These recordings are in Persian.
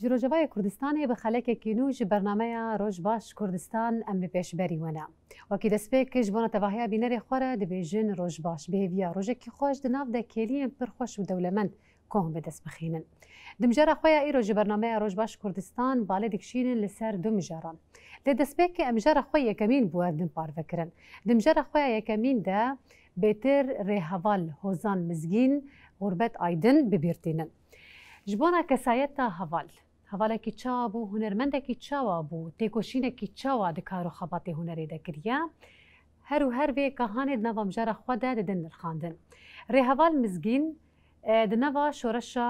جروجوای کردستان به خلک کینوج برنامه روز باش کردستان ام پیش بری ونه وکی دسپیک جبنا تواهی بینر خوره دبیجن روز باش بهویا روز کی خوش دناف د کلی پر خوش و دولمند کوم به دست بخینن دمجره خویا ای روز برنامه روز باش کردستان بالا دکشین لسر دمجران لدسپیک امجره خویا کمین بوردن پار فکرن دمجره خویا کمین ده بهتر رهوال هوزان مزگین غربت آیدن ببیرتینن جبنا کسایت هوال هواله کی چابو هنرمند کی چابو تکوشین کی چوا د کارو خبات هنری د کریا هر و کهان د نوام جره خود د دن خواندن ری هوال مزگین د نوا شورشا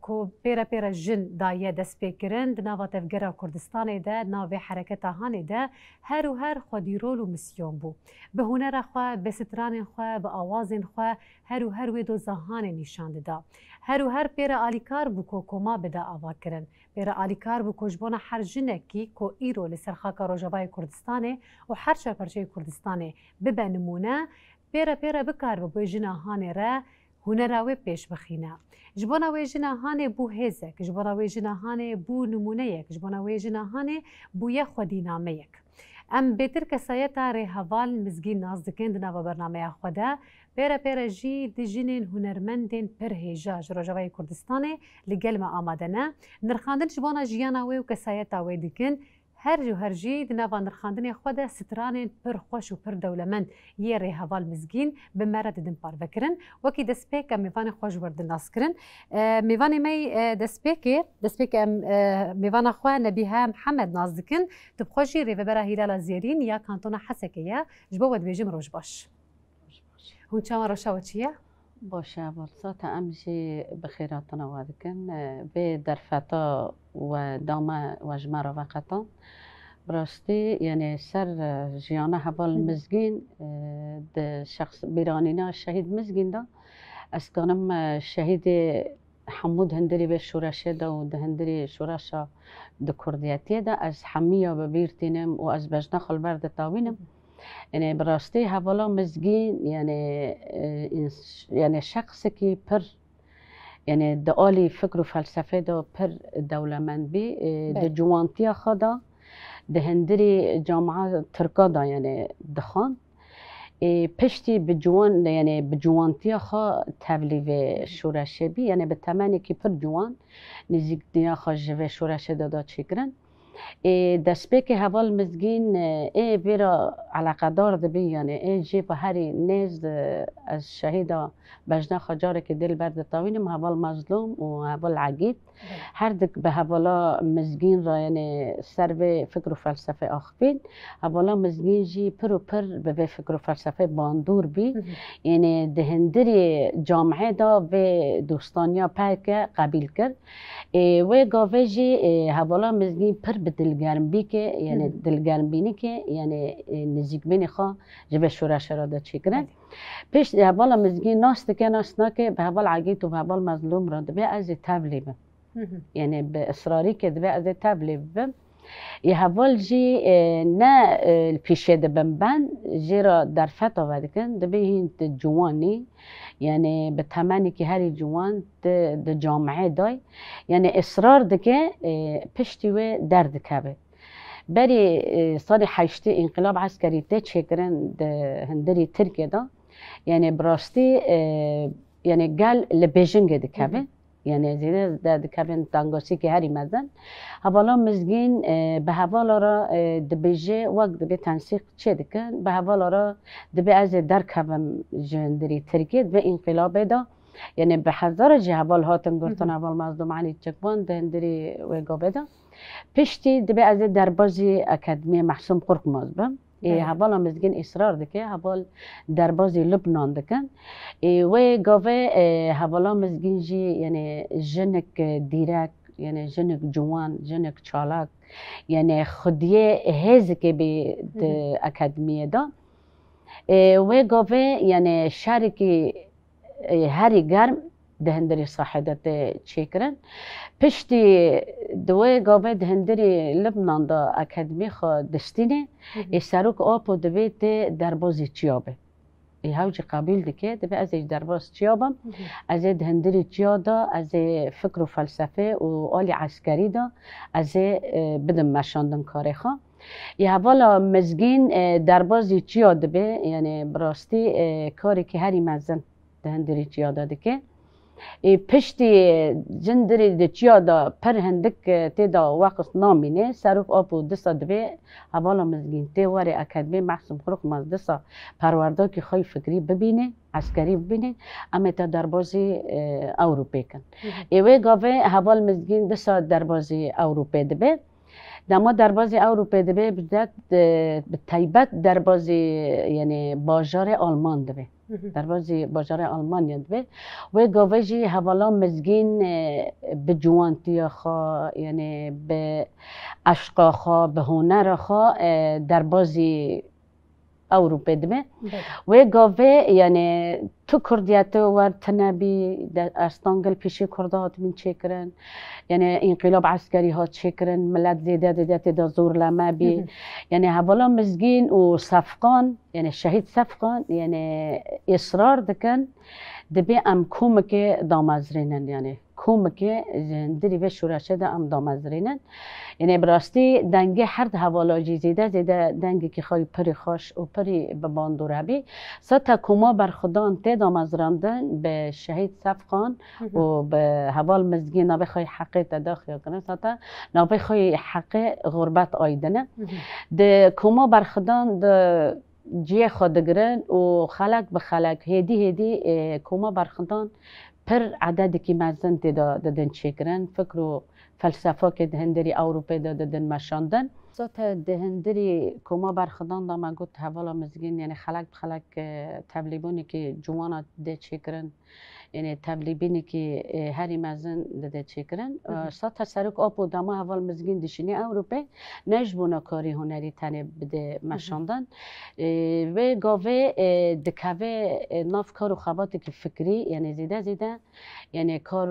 کو پیرا جن دایه د سپیکرن د نوا تفګرا کردستان ده نو حرکت هانه ده هر خودی رول و مسیون بو به هنر خو به ستران خو به آواز خو هر و دو زهان نشان ده هر پیرا آلیکار بو کو کما بده آوا کرن پیرا آلیکار بو کوجبونا هر جنکی کو ایرو لسرخاکا روجاوای کردستانه و هر شپرچه کردستانه به نمونه پیرا بکار بو جناهانه را هنراوی پیش بخینه جبونا وی جناهانه بو هزک جبونا وی جناهانه بو نمونه یک جبونا وی جناهانه بو یک خودینامه یک ام بهتر کسایت ری هوال مزگین نازدکند نوا برنامه خوده پیرا جی د جنین هنرمندین پر هجاج روجاوای کردستانه لگل ما آماده نه نرخاندن جبونا جیانا وی و کسایت وی دکن هر جی د نوا نرخاندن خوده ستران پر خوش و پر دولمند یه ری هوال مزگین به مرد دن پار بکرن وکی دسپیک میوان خوش ورد ناس کرن میوان می دسپیک میوان خو نبیها محمد ناز دکن تب خوشی ری برا هلال زیرین یا کانتون حسکیه جبو ود بیجم روش باش هون چما روشا چیه باشه بالسات امشي بخيراتنا وادكن بدرفتا وداما وجمارة وقتا براستی یعنی سر جیانه هبال مزگین ده شخص بیرانینا شهید مزگین دا از کنم شهید حمود هندری به شورشه دا و ده هندری شورشه ده کردیتی دا از حمیه ببیرتینم و از بجنه خلبرد تاوینم یعنی براستی حوالا مزگین یعنی شخصی که پر یعنی دعالی فکر و فلسفه دا پر دولمند بی ده جوانتی خدا ده هندری جامعه ترکا دا یعنی دخان پشتی به جوان یعنی به جوانتی خوا تبلیغ شورشه بی یعنی به تمنی که پر جوان نزدیک دنیا خوا جوه شورشه دادا چیکرن دسپیک هوال مزگین ای بیرا علاقه دار دبی یعنی ای جی به هری نیز از شهیدا بجنا خجاره که دل برد تاوینم هوال مظلوم و هوال عگید هر دک به هوالا مزگین را یعنی سر به فکر و فلسفه آخبین هوالا مزگین جی پر به فکر و فلسفه باندور بی یعنی دهندری جامعه دا به دوستانیا پاک قبیل کرد و گاوه جی هوالا مزگین پر به دلگرم بی که یعنی دلگرم بینی که یعنی نزدیک بینی خواه جبه شورش را دا چی کرد پیش هوالا مزگین ناست که به هوال عگید و به هوال مظلوم را دبه از تبلیبه یعنی به اصراری که دبه از تبلیبه یه هوال جی نه پیشه دبن جی را در فتا ودکن دبه این جوانی یعنی به تمنی که هری جوان د جامعه دای یعنی اصرار دکه پشتی و درد کبه بری سال 8 انقلاب عسکری ته چکرن د هندری ترکیه دا یعنی براستی یعنی گل لبیجنگ دکبه یعنی زیره د کبن تانگوسی که هری مزن حوالا مزگین به حوالا را دبیجه وقت دبی تنسیق چه دکن به حوالا را دبی از در کبم جندری ترکیه و انقلاب دا یعنی به هزار جه حوال هاتن گرتن حوال مظلوم علی چکبان دهندری وگابه دا پشتی دبی از دربازی اکادمی محسوم قرق مازبم حوالا مزگین اصرار دکه حوال دربازی لبنان دکن و گاوه حوالا مزگین جی یعنی جنک دیرک یعنی جنک جوان جنک چالاک یعنی خودیه هز که به اکادمیه دا و گاوه یعنی شرکی هری گرم دهندری صاحدت چیکرن پشتی دوی گاوه دهندری لبنان دا اکادمی خوا دستینه سروک آب و دویت دربازی چیابه هاوجي قابل دكه دبي از درباز چیابم از هندری چیادا از فکر و فلسفه و آلی عسکری دا از بدم مشاندن کاری خوا یه حوالا مزگین دربازی چیاد دبی یعنی براستی کاری که هری مزن هندری چیادا دکه پشتی جندری دچیادا پر هندک تیدا وقت نامینه سروف آپو دسا دبی حوالا مزگین تی واری اکادمی محسوم خروق مز دسا پرورده که خواهی فکری ببینه عسکری ببینه اما تا دربازی اوروپی کن ایوه گاوه حوال مزگین دسا دربازی اوروپی دبی دما دربازی اوروپی دبی بجد به تایبت دربازی یعنی باجار آلمان دبی دربازی باجار آلمان دبی و گاوهجی حوالا مزگین به جوانتی خوا یعنی به عشق خوا به هنر خوا دربازی اوروپی دبی و گاوه یعنی تو کردیت و تنبی استانگل پیشی کردات من چکرن یعنی انقلاب عسکری ها چکرن ملت زیده دیده دا زور لما بی یعنی حوالا مزگین و صفقان یعنی شهید صفقان یعنی اصرار دکن دبی ام کومک دامازرینن یعنی کومک دری و شورشه دا ام دامازرینن یعنی براستی دنگه هر حوالا زیده دنگی که خواهی پری خوش و پری بباندوره بی ستا کوما برخدان تی دامازراندن به شهید صفقان و به حوال مزگین نابه خواهی حقی تداخل کنن ستا نابه خواهی حقی غربت آیدنه ده کوما برخدان ده جیه خودگرن و خلق به خلق هیدی کوما برخدان پر عددی که مزن تی دادن چکرن فکر و فلسفه که دهندری اوروپی دادن مشاندن ذات دهندری کوما برخدان دا ما گفت حوالا مزگین یعنی خلق بخلق تبلیبونی که جوانا ده چکرن یعنی تبلیبینی که هری مزن ده چکرن سات سرک آب و دما حوال مزگین دشینی اوروپی نجبونا کاری هنری تنه بده مشاندن و گاوه دکاوه ناف کار و خباتی که فکری یعنی زیده یعنی کار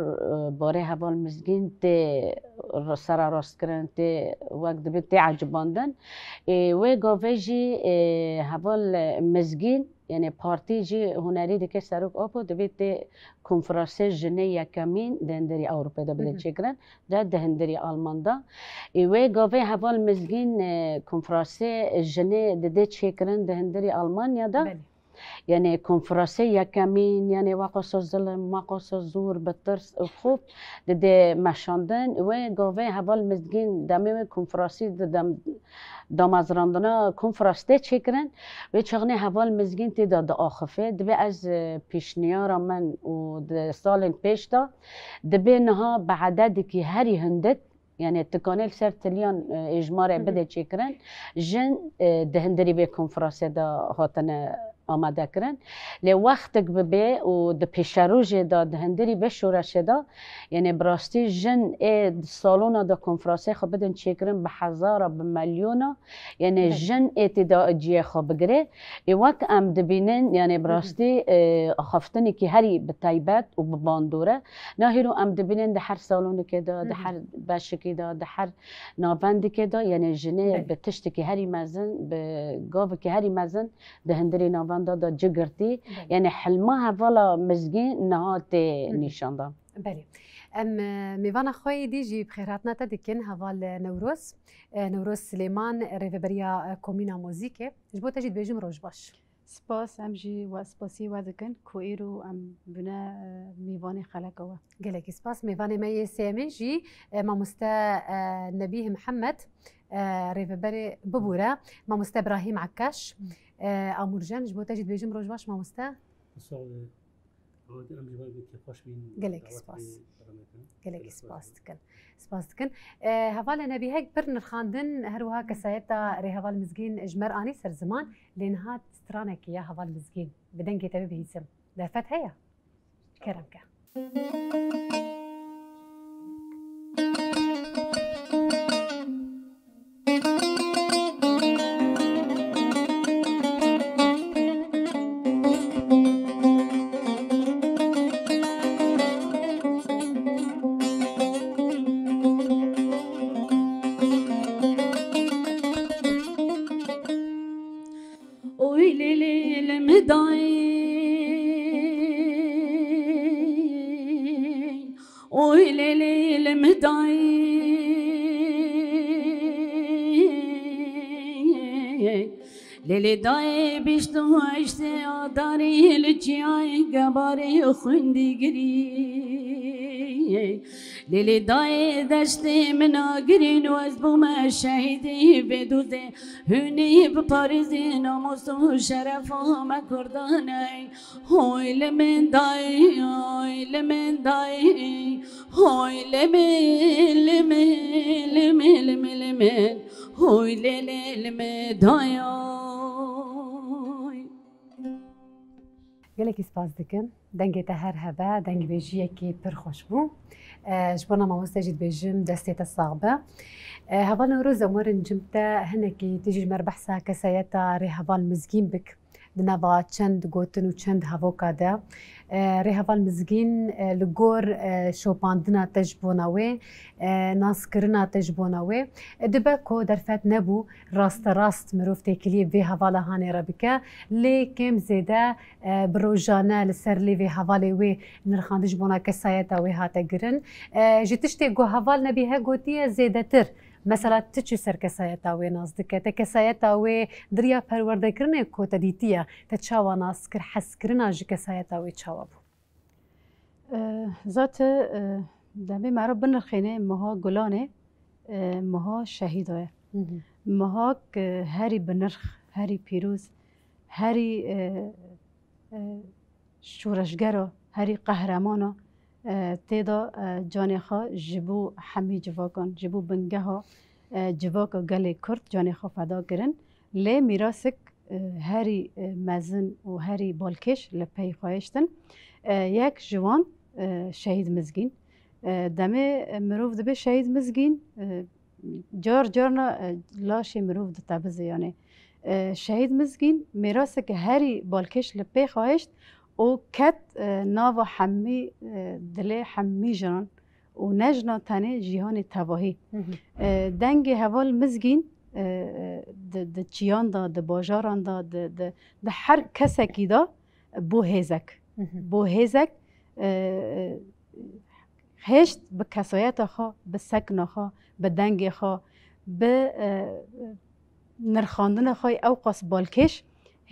باره حوال مزگین ده سر راست کرن ده وقت ده عجباندن و گاوه جی حوال مزگین یعنی پارتی جی هنری دکه سروک آپو دوید کنفرانسی جنه یکمین دهندری اوروپا دا بده چکرن دهندری آلمان دا و گاوه حوال مزگین کنفرانسی جنه ده چکرن دهندری آلمانیا دا یعنی کنفرانسی یکمین یعنی واقعا ظلم واقعا زور به ترس خوب ده مشاندن و گاوه حوال مزگین دمی کنفرانسی دامازراندنا کنفرانس چکرن و چغنه حوال مزگین تی داد آخفه دبی از پیشنیار من و سال پیش دا دبی نها به عددی که هری هندت یعنی تکانل سر تلیان اجماع بده چکرن جن دهندری به کنفرانس دا هاتن آماده کرن لی وقتک ببی و د پیشروج دا دهندری به شورش دا یعنی براستی جن سالونا دا کنفرانسی خو بدن چکرن به هزار به میلیونا یعنی جن دا جیه خو بگره وقت ام دبینن یعنی براستی خفتنی که هری به تایبت و به باندوره نهیرو ام دبینن ده هر سالونی که دا ده هر بشکی دا ده هر نابندی که دا یعنی جنه به تشتی که هری مزن به گاو که هری مزن دهندری نابند دا جگرتی یعنی حلمه حوالا مزگین نهات نشانده بله میوان خوی دیجی بخیراتنا تدکن حوال نوروز سلیمان ریوبریا کومینا موزیکه جبو تجید بیجم روش باش سپاس امجی و سپاسی وادکن کویرو ام بنا میوان خلقوا گلکی سپاس میوان می سیمن جی ماموستا نبیه محمد ریوبری ببوره ماموستا ابراهیم عکاش امورجان جبو تجید بیجم روش باش ماموستا گلکی سپاس گلکی سپاس دکن هوال نبی هک پر نرخاندن هروها کسایتا ری هوال مزگین اجمر آنی سر زمان لینها سترانك يا هوال مزگین بدنگی تبی بهیسم دفت هيا کرمکه ويلي ليل مدعي لیلی مدای لیلی دای بیشتو اشته آداری لچیای گباری خوندگیری لیلی دای دشتی من آگرین و از بوم شهیدی بدوزه هونی بپارزی ناموس و شرف و مکردانه هوی لمن دای هوی لمن دای هوی لمن لمن لمن لمن لمن هوی لمن دای گلکی سپاس دکم دنگی تا هر هبه دنگ بیجیه که پر خوش بو جبرنا ما مستجد بيجم دستيتا الصعبة هفال نوروز أمور جمتا هنكي تيجي مربحسا كسايتا ري هفال مزجين بك دنابا چند گوتن و چند هفوكا دا ري هفال مزجين لغور شوپاندنا تجبوناوي ناسكرنا تجبوناوي دباكو درفات نبو راست مروف تيكلي في هفالا هاني ربكا لي كم زيدا بروجانا لسر لي في هفالي وي نرخان تجبونا كسايتا وي هاتا گرن جتشتي گو هفال نبيها گوتيا زيدا تر مثلا تچی سر کسایتا و نازدکه تا کسایتا و دریا پرورده کرنه کو تدیتیا تا چاوا ناز کر حس کرنا ج کسایتا و چاوا بو ذات دمی مرا بنرخینه مها گلانه مها شهیدای مها هری بنرخ هری پیروز هری شورشگرا هری قهرمانا تیدا جان خا جبو حمی جواکان جبو بنگه ها جواکا گل کرد جان خا فدا کرن لی میراسک هری مزن و هری بالکش لپی خواهشتن یک جوان شهید مزگین دمه مروف دبه شهید مزگین جارنا لاشی مروف د تبزه یعنی شهید مزگین میراسک هری بالکش لپی خواهشت او کت ناو حمی دل حمی جنان و نجنا تنه جهان تواهی دنگ هوال مزگین د چیان دا د باجاران دا د هر کسکی دا بو هیزک هشت به کسایت خوا به سکن خوا به دنگ خوا به نرخاندن خواه او قاس بالکش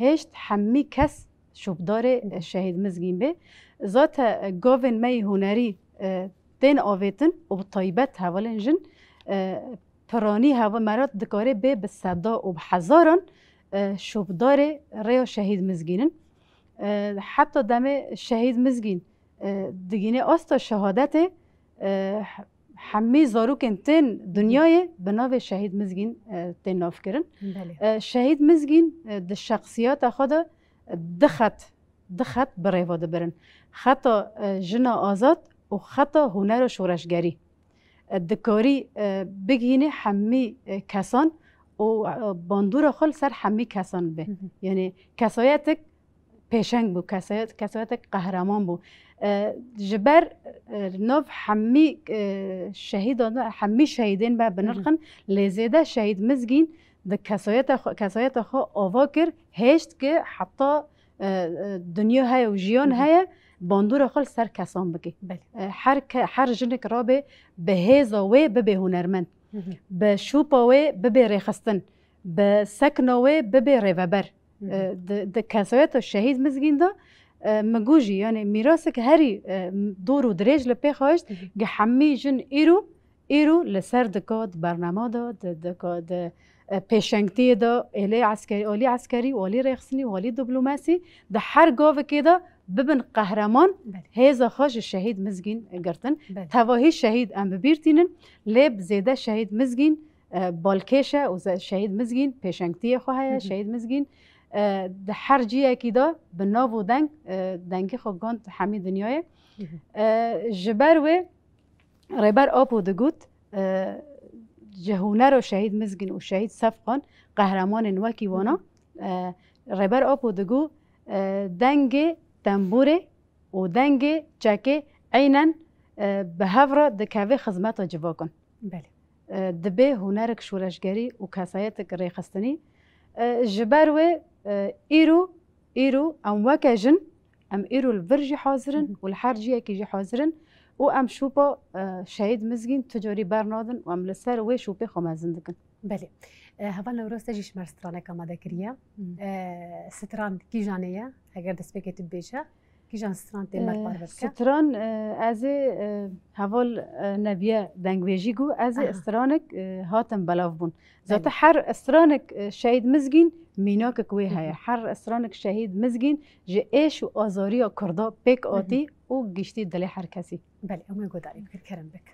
هشت حمی کس شوبدار شهید مزگین به ذات گاون می هنری تین آویتن و طایبت حوالن جن پرانی هوا مرات دکاره به صدا و هزاران شوبدار ریا شهید مزگینن حتی دم شهید مزگین دگینه آستا شهادت همی زاروکن تین دنیای بناو شهید مزگین تین ناف کرن شهید مزگین د شخصیات خود دخت برای واده برن خطا جنا آزاد و خطا هنر و شورشگری دکاری بگینه همی کسان و باندور خال سر همی کسان به یعنی کسایتک پیشنگ بو کسایتک قهرمان بو جبر نوف همی شهیدان همی شهیدین با بنرخن لزیده شهید مزگین د کسایت خو آواکر هشت که حتی دنیا های و جیان های باندور خال سر کسان بگی هر جنک را به هیزا و به هنرمند به شوپا و به ریخستن به سکنا و به ریوبر د کسایت شهید مزگین دا مگوجی یعنی میراث که هری دور و دریج لپی خواهشت که همی جن ایرو لسر دکاد برنامه دا دکاد پیشنگتی دا اولی عسکری والی ریخسنی والی دیپلماسی ده هر گاو که دا ببن قهرمان هیزا خوش شهید مزگین گرتن تواهی شهید ام ببیرتینن لیب زیده شهید مزگین بالکشه و شهید مزگین پیشنگتی خواه شهید مزگین ده هر جیه که دا به ناو و دنگی خو گاند همی دنیای جبر و ریبر آپو دگوت جهونه رو شهید مزگین و شهید صفقان قهرمان نوکی وانا ریبر آپو دگو دنگ تنبوره و دنگ چکه عینن به هفره دکوه خدمت جوا کن دبه هنرک شورشگری و کسایتک ریخستنی جبر و ایرو ام وکه جن ام ایرو الورجی حاضرن و الحرجیه که جی حاضرن و ام شوپا شهید مزگین تجاری برنادن و ام لسر و شوپی خمازن دکن. بله هەواڵ لە ڕۆستە ژیشمەر سترانێک ئامادە کردە ستران کیژانەیە ئەگەر دەستپێکێت بێژە کیژان ستران تێمەر ستران از هەواڵ نەبیە دەنگوێژی گو از استرانێک هاتم بەلاو بوون زاتە هەر ئەسترانێک شهید مزگین میناکە کوێ هەیە هەر ئەسترانێک شهید مزگین ji ئێش و ئازاریە کووردا پێک ئاتی و گشتی دلێ هەر کەسی بەێ ئەمە گۆداری بکرد کەرم بک.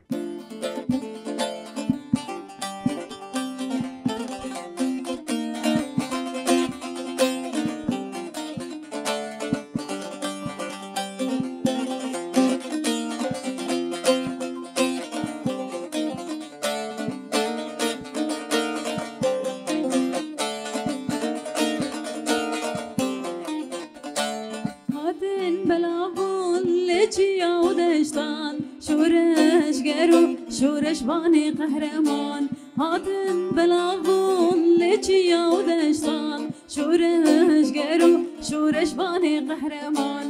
شورش بانی قهرمان هاتن بلاغون لچیا و دشتان شورش گرو شورش بانی قهرمان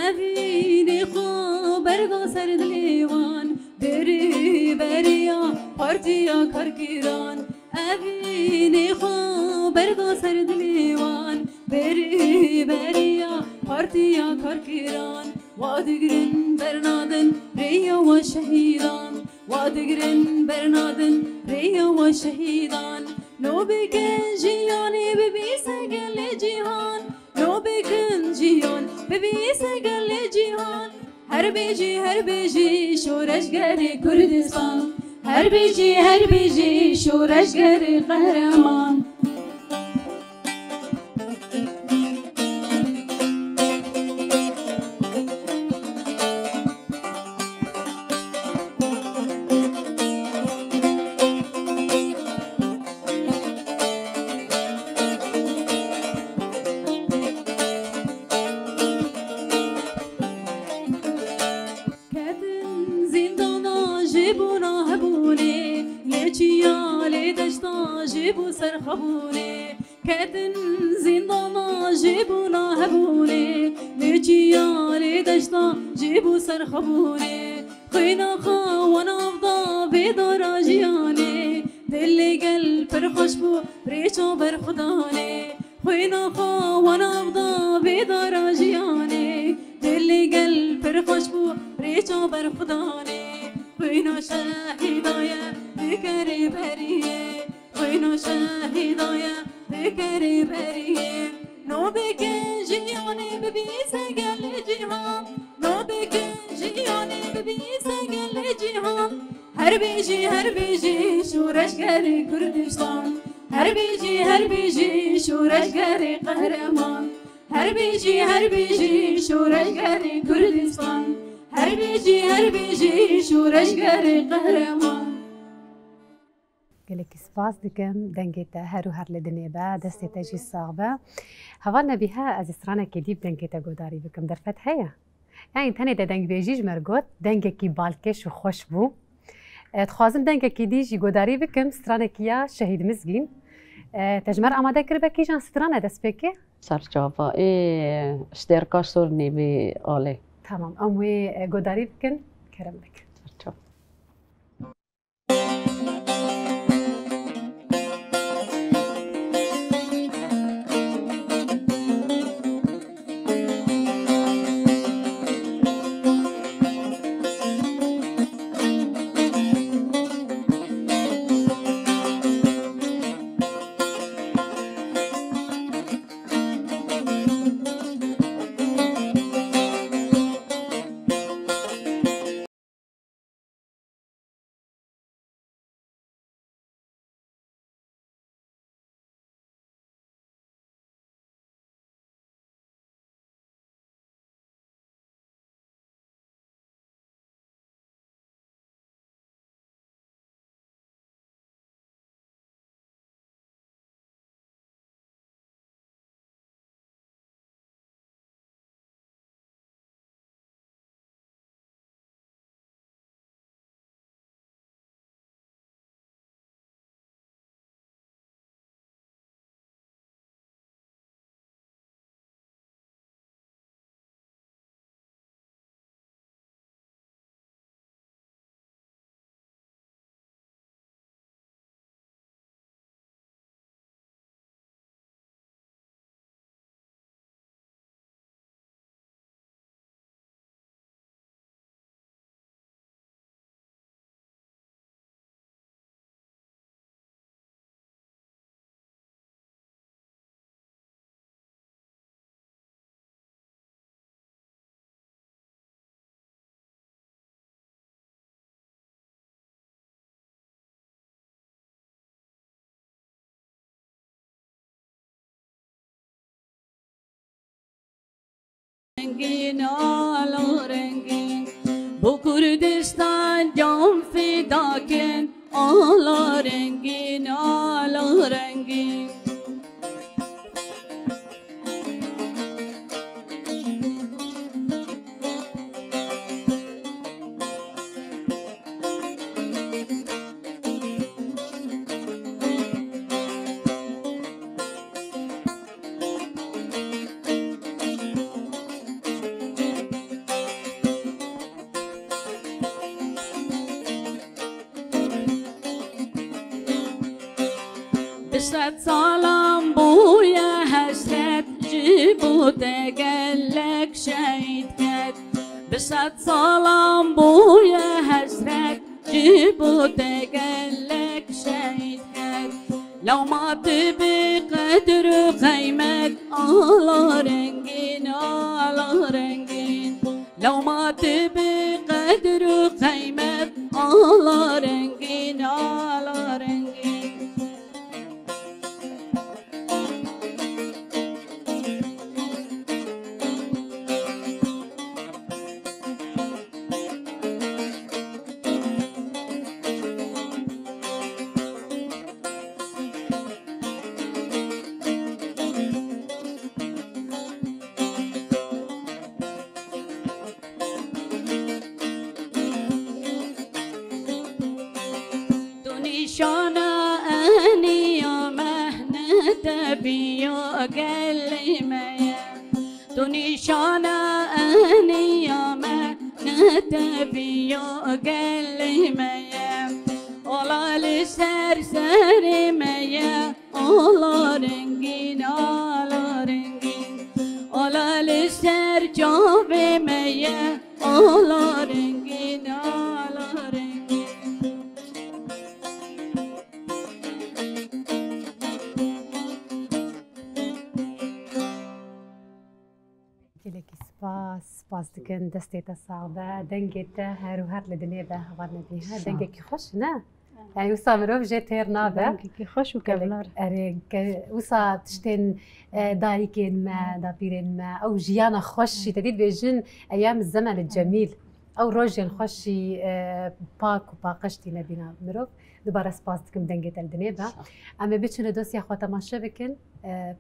اوینی خو برگا سر دلیوان بری بریا پارتیا کارگیران اوینی خو برگا سر دلیوان بری بریا پارتیا کارگیران وادگرین برنادن ریا و شهیدان وادگرن برنادن ریا و شهیدان نو بکن جیانی ببی سگل جیهان نو بکن جیان ببی سگل جیهان هر بیجی شورشگری کردستان هر بیجی شورشگری قهرمان جيبو سرخبوني كاتن زندانا جيبونا هبوني لجيالي دشتا جيبو سرخبوني خينا خوانا افضا بيدارا جياني دلي قلب فرخشبو ريشو برخداني خينا خوانا افضا بيدارا جياني دلي قلب فرخشبو ريشو برخداني خينا شاهدايا بكري بريه خينا شاهدايا بكري بريه نو بكن جياني ببي سجل جيهان نو بكن جياني ببي سجل جيهان هر بيجي شورشگری کردستان هر بيجي شورشگری قهرمان هر بيجي شورشگری کردستان هر بيجي شورشگری قهرمان gelek spas dikim dengê te her û her li dinê be destê te jî sağ be heval nebihe ez ê stranekê dîp dengê te gudarî bikim derfet heye yani tenê de dengbêjî ji me got dengekî balkêş û xweş bû dixwazim dengekî dî jî gudarî bikim stranekî ya şehîd Mizgîn te ji me re amade kiribê kîjan stran e destpêkê serçava ê stêrka Sornê bê alê tamam em wê gudarî bikin kerem bik رنگین آلا رنگین بو کردستان جام فدا کن آلا رنگین آلا رنگین بشت سالم بویا حسرت جیبو دگلک شهید کرد بشت سالم بویا حسرت جیبو دگلک شهید کرد لو ما تبی قدر و قیمت آلا رنگین آلا رنگین لو ما تبی قدر و قیمت آلا رنگین آلا رنگین شانا أني يا مهنة بيا قلي ميا دوني شانا أني يا مهنة بيا قلي ميا ولا لسر سر ميا ولا رنجين ولا رنجين ولا لسر جاب ميا ولا رنجين ولا رنجين سپاس دکن دستیت صعبه دنگت هر و هر لدنیا به هوار نبیها دنگی کی خوش نه یعنی وسا مروف جه تیر نابه دنگی کی خوش و کبلار اره وسا تشتین دایکین ما دابیرین ما او جیانا خوشی تدید بیجن ایام الزمن الجمیل او روجين خوشي باك وباقشتي نبينا مروف دوباره سپاس دکم دنگت الدنیا به اما بچونه دوسیا خو تماشا بکن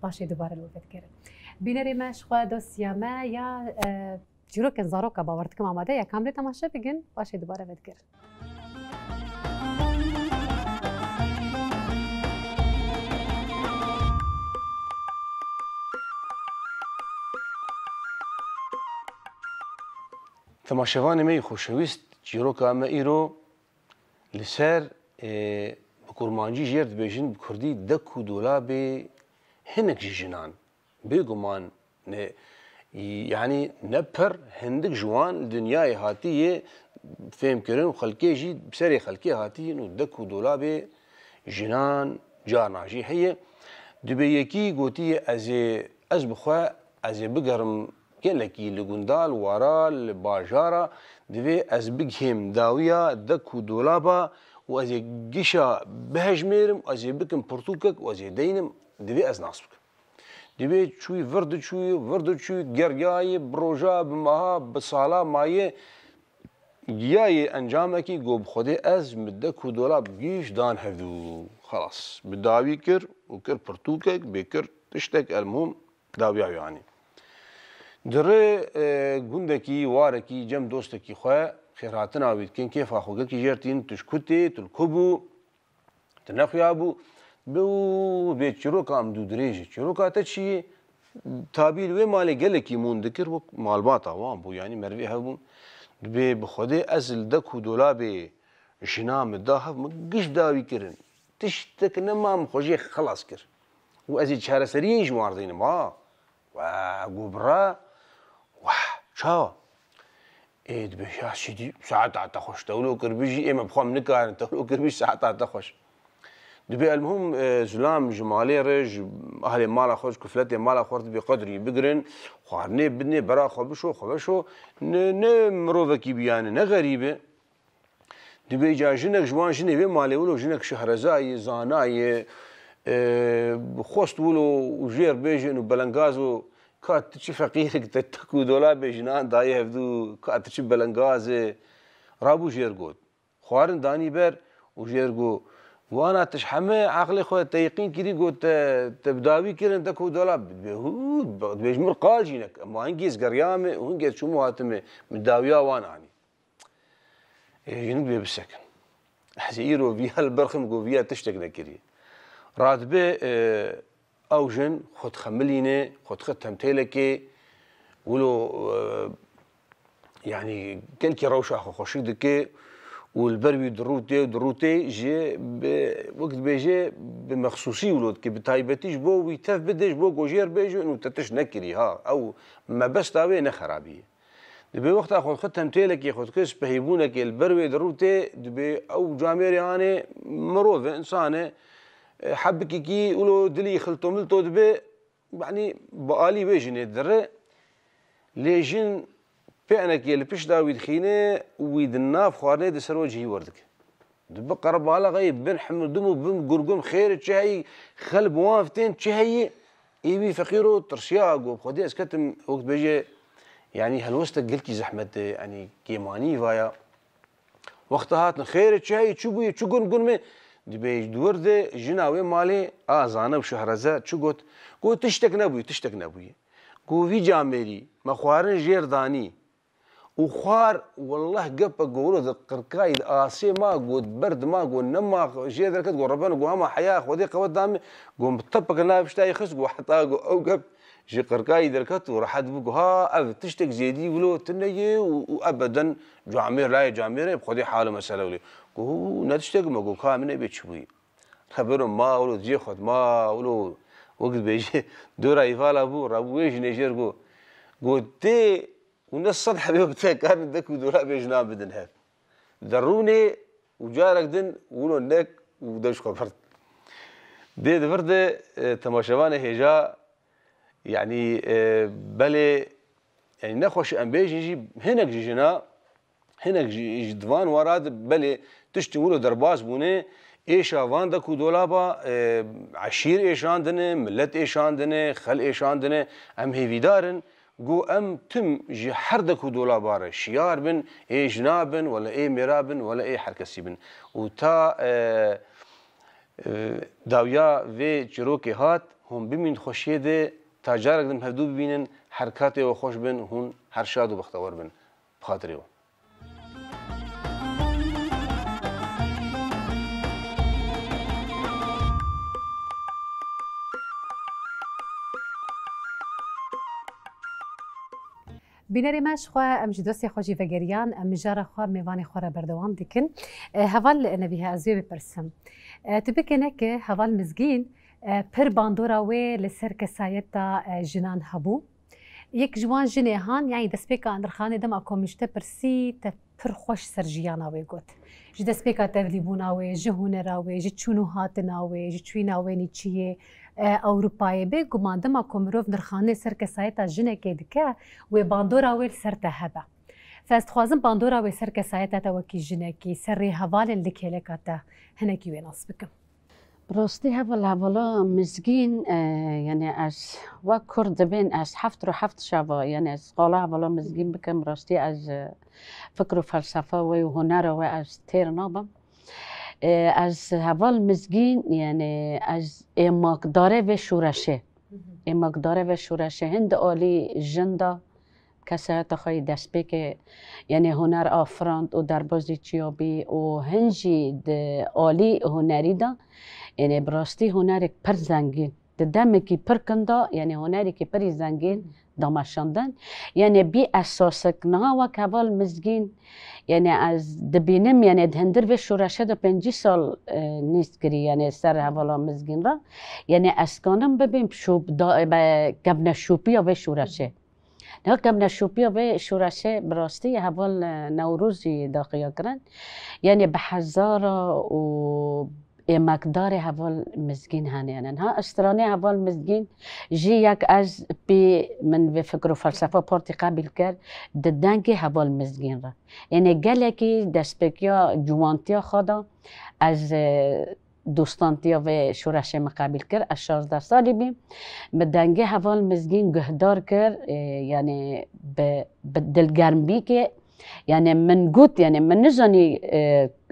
باشی دوباره لوفت کرد بینری ماش خو دوسیا ما یا جروکن زاروکا باورتکم آماده یا کامل تماشا بگن باشی دوباره ود کرد تماشاوان می خوشویست جیروکا ما ایرو لسر بکرمانجی جرد بیشین بکردی دکو دولابی هنک جنان بگمان نه يعني نبر هندك جوان دنياي هاتيه فهم كرن وخلقي جي بسري خلقي هاتيه انه دكو دولابي جنان جارناجي هي دبيكي قوتي از بخوا از بقرم قالكي لقندال ورا الباجارة دبي از بقهم داوية دكو دولابا وازي قشا بهجميرم وازي بكم برتوكك وازي دينم دبي از ناصبك دبي شوي ورد شوي گرگای بروجا بمها بسالا مایه گیای انجامکی گوب خودی از مده کودولاب گیش دان هدو خلاص بداوی کر و کر پرتوکک بکر تشتک المهم داویا يعني دره گوندکی وارکی جم دوستکی خواه خیراتنا وید کن کیف آخوگه کی جرتین تشکتی تلکبو تنخیابو بو به چروکا ام دو دريجه چروکا تا چی تابیل و مال گلکی مون دکر و مالبات وان بو يعني مروي هبون به بخوده ازل دکو دولاب جنام داهب مگش داوی کرن تشتک نمام خوجي خلاص كر و ازي چاره سري جواردين ما و گبرا و چا اید به شاشدي ساعات عتا خوش تولو كربيجي اما بخوام نكار تولو كربيجي ساعات عتا خوش دبي المهم زلام جمالي رج اهل مال خوش كفلتي مال خورت بقدري بقرن خوارني بدني برا خبشو نمروفكي بيان نه غريبه دبي جا جنك جوان جني بي مالي ولو جنك شهرزاي زاناي خوست ولو وجير بيجن وبلنغازو كات تشي فقيرك تتكو دولا بجنان داي هفدو كات تشي بلنغازي رابو جيرغوت خوارن داني بر وجيرغو وانا تشحمه عقلي خو تيقين كيري قلت تبداوي كيرن تكو دولا بهود بيجمر قال جينك ما هنجيز قريامه وهنجيز شو مواتمه مداويا وانا يعني جنوب بسكن حزيرو فيها البرخم جو فيها تشتكنا كيري راتبه اوجن خد خملينه خد ختم تيلكي ولو يعني كلكي روشه اخو خوشيدكي والبروي دروتي جي وقت بيجي بمخصوصي ولود كي بتايبتيش بو ويتف بدش بو جوجير بيجو انه تتش نكري ها او ما بس تاوي نخرابيه دبي وقت اخذ ختم تيلك ياخذ كس بهيبونك البروي دروتي دبي او جامير يعني مروف انسانه حبك كي ولو دلي خلطو ملتو دبي يعني بقالي بيجني دري ليجن بعنك يلي بيش داوي دخينه ويدناف خوارني دي سروجي وردك دب قرب على غيب بن حمد دمو بن قرقم خير تشهي خلب وافتين تشهي يبي فقيرو ترشياق وبخدي اسكتم وقت بيجي يعني هالوسط قلكي زحمه يعني كيماني فايا وقتها خير تشهي تشوبي تشقن قن دبي دورده جناوي مالي ازانه بشهرزه تشقت قو تشتك نبوي قو في جامري مخوارن جيرداني وخوار والله قبل قولوا قرقايد آسي ما قود برد ما قود نما جي ذلك قول ربنا قول ما حياة خودي قوات دامي قوم بطبق لنا بشتا يخس قول حتى أو قبل جي قرقايد ذلك وراح بقول ها أب تشتك زيدي ولو تنجي وأبدا جامير لا جامير بخودي حاله مسألة ولي قول نتشتك ما قول كامل بيتشوي خبرهم ما ولو جي خد ما ولو وقت بيجي دورا يفعل أبو رابويش نيجر قول تي والناس صدح بيوقتها كان دك ودولا بيجنام بدن هاف دروني وجارك دن ولو نك ودوش خبرت دي دفرد تماشوانه هجا يعني بلي يعني نخوش ام بيجي هناك جيجنا هناك جدوان وراد بلي تشتي ولو درباس بونه ايشا وان دكو دولابا عشير ايشان دنه ملت ايشان دنه خل ايشان دنه ام هيفيدارن جو ام تم جي حردك دولا باره شيار بن اي جنابن ولا اي ميرابن ولا اي حركسي بن وتا داويا في جروكي هات هم بمين خوشيده تاجارك دم هدو ببينن حركاتي وخوش بن هون هر شاد وبختور بن بخاطريو بینری ماش خو ام جدوسی خوشی وگریان ام جار خو میوانی خورا بردوام دیکن هوال نبیه ازوی بپرسم تبکنه که هوال مزگین پر باندورا و لسر کسایتا جنان هبو یک جوان جنه هان یعنی دسپیکا اندرخانه دم اکو مشته پرسی تا پر خوش سرجیانا و گوت جی دسپیکا تفلیبونا و جهونه و جی چونو هاتنا و جی چوینا و نیچیه اوروپای به گماندم کومروف درخانه سر کسایتا جنه که دکه و باندورا و سر تهبه فاست خوازم باندورا و سر کسایتا تا وکی جنه کی سر حوال لکلکاتا هنکی و ناس بکم براستی حوالا مزگین یعنی از و کرد بین از هفت رو هفت شوا یعنی از قالا حوالا مزگین بکم براستی از فکر و فلسفه و هنر و از تیر نابم از حوال مزگین یعنی از مقداره و شورشه مقداره و شورشه هند عالی جندا کسایت خواهی دست که یعنی هنر آفراند و دربازی چیابی و هنجی عالی هنری دا یعنی براستی هنر پر زنگین دمی که پر کندا یعنی هنری که پری زنگین دامشاندن یعنی بی اساس کنها و کبال مزگین یعنی از دبینم یعنی دهندر و شورشه دا 5 سال نیست کری یعنی سر حوالا مزگین را یعنی اسکانم ببین شوب گبن شوپی و شورشه نه گبن شوپی و شورشه براستی حوال نوروزی داخل کرن یعنی به هزارا و مقدار حوال مزگین هنیانن ها استرانه حوال مزگین جی یک از بی من و فکر و فلسفه پارتی قبل کرد ددنگ حوال مزگین را یعنی گله که دست بکیا جوانتیا خدا از دوستانتیا و شورش مقابل کرد از 16 سالی بیم به دنگه حوال مزگین گهدار کرد یعنی به دلگرمی که یعنی من گوت یعنی من نزانی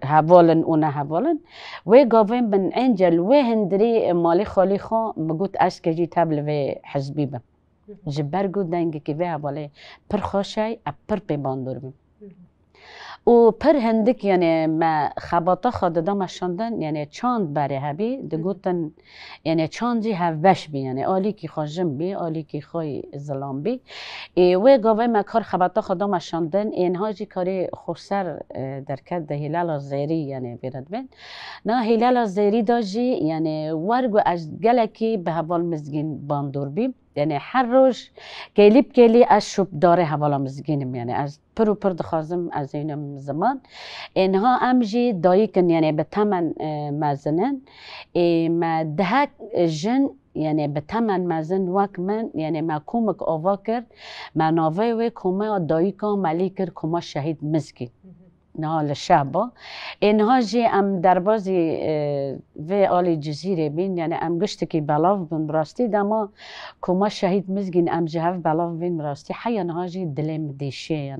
حوالن و نه حوالن و گاویم من انجل و هندری مالی خالی خوا مگوت از کجی تبل و حزبی بم جبر گوت دنگه که و حواله پر خوشای پر پیباندور بیم و پر هندک یعنی ما خباتا خواده ما شاندن یعنی چاند بره هبی دگوتن یعنی چاندی هفش بی یعنی آلی کی خواجم بی آلی کی خوی ظلام بی و گاوه ما کار خباتا خواده ما شاندن اینها جی کاری خسر درکت ده هلال زیری یعنی بیرد بین نه هلال زیری دا جی یعنی ورگو از گلکی به حوال مزگین باندور بی یعنی هر روز کلی از شب داره حوالا مزگینم یعنی از پر دخوازم از اینم زمان اینها امجی دایی کن یعنی به تمن مزنن ما دهک جن یعنی به تمن مزن وک من یعنی ما کومک آوا کرد ما ناوه و کومه دایی کن ملی کرد کومه شهید مزگین نه لشعبا اینها جی ام دربازی و آلی جزیره بین یعنی ام گشت کی بلاف بین براستی دما کما شهید مزگین ام جهف بلاف بین براستی حیا نها جی دلم دیشه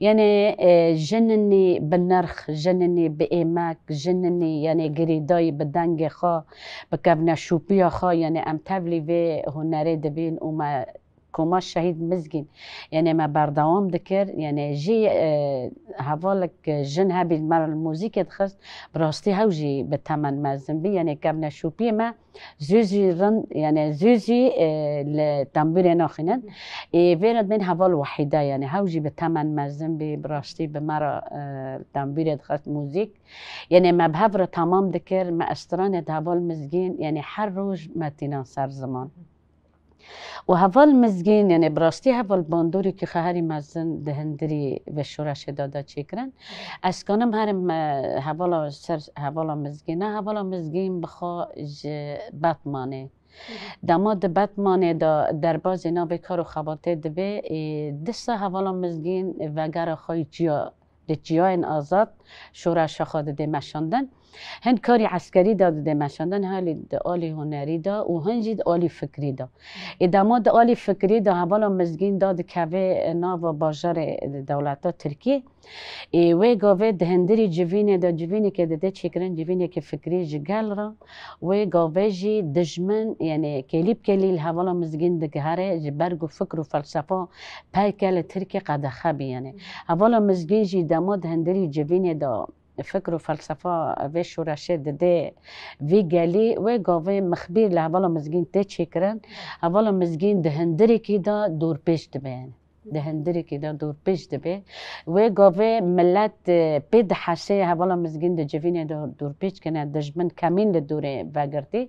یعنی جننی بنرخ جننی به ایمک جننی یعنی گریدای بدنگ خوا بکبن شوپیا خوا یعنی ام تبلی و هنره دبین و ما کما شهید مزگین یعنی ما بردوام دکر یعنی جی حوالک جن هبی مر موزیک دخست براستی هوجی به تمن مزن بی یعنی کبن شوپی ما زوزی رن یعنی زوزی لتنبیر ناخینن ویرد من حوال وحیده یعنی هوجی به تمن مزن بی براستی به مر تنبیر دخست موزیک یعنی ما بهبر تمام دکر ما استران حوال مزگین یعنی هر روز متینا سر زمان و حوال مزگین یعنی براستی حوال باندوری که خواهری مزن دهندری و شورش داده چی کرن از کنم هرم حوالا مزگین نه حوالا مزگین بخوا بطمانه داماد بطمانه دا درباز اینا به کار و خباته دبه دسته حوالا مزگین و گر خواهی جیاین آزاد شورش خواهده ده مشاندن هند کاری عسکری داده ده مشاندن حالی ده آلی هنری دا و هنجی ده آلی فکری دا ادامه ده آلی فکری دا حوالا مزگین داده که ناو باجار دولتا ترکیه و گاوه دهندری جوینی که ده چکرن جوینی که فکری جگل را و گاوه جی دجمن یعنی کلی حوالا مزگین ده گهره جبرگ و فکر و فلسفه پای کل ترکی قد خبی یعنی حوالا مزگین جی دما دهندری جوینی دا فکر و فلسفه و شورشه ده وی گلی و گاوه مخبیر لحوالا مزگین ده چکرن حوالا مزگین دهندری که دا دور پیش ده بیان دهندری که دا دور پیش ده بی و گاوه ملت پید حسه حوالا مزگین ده جوینی دا دور پیش کنه دجمن کمین لدوره وگرتی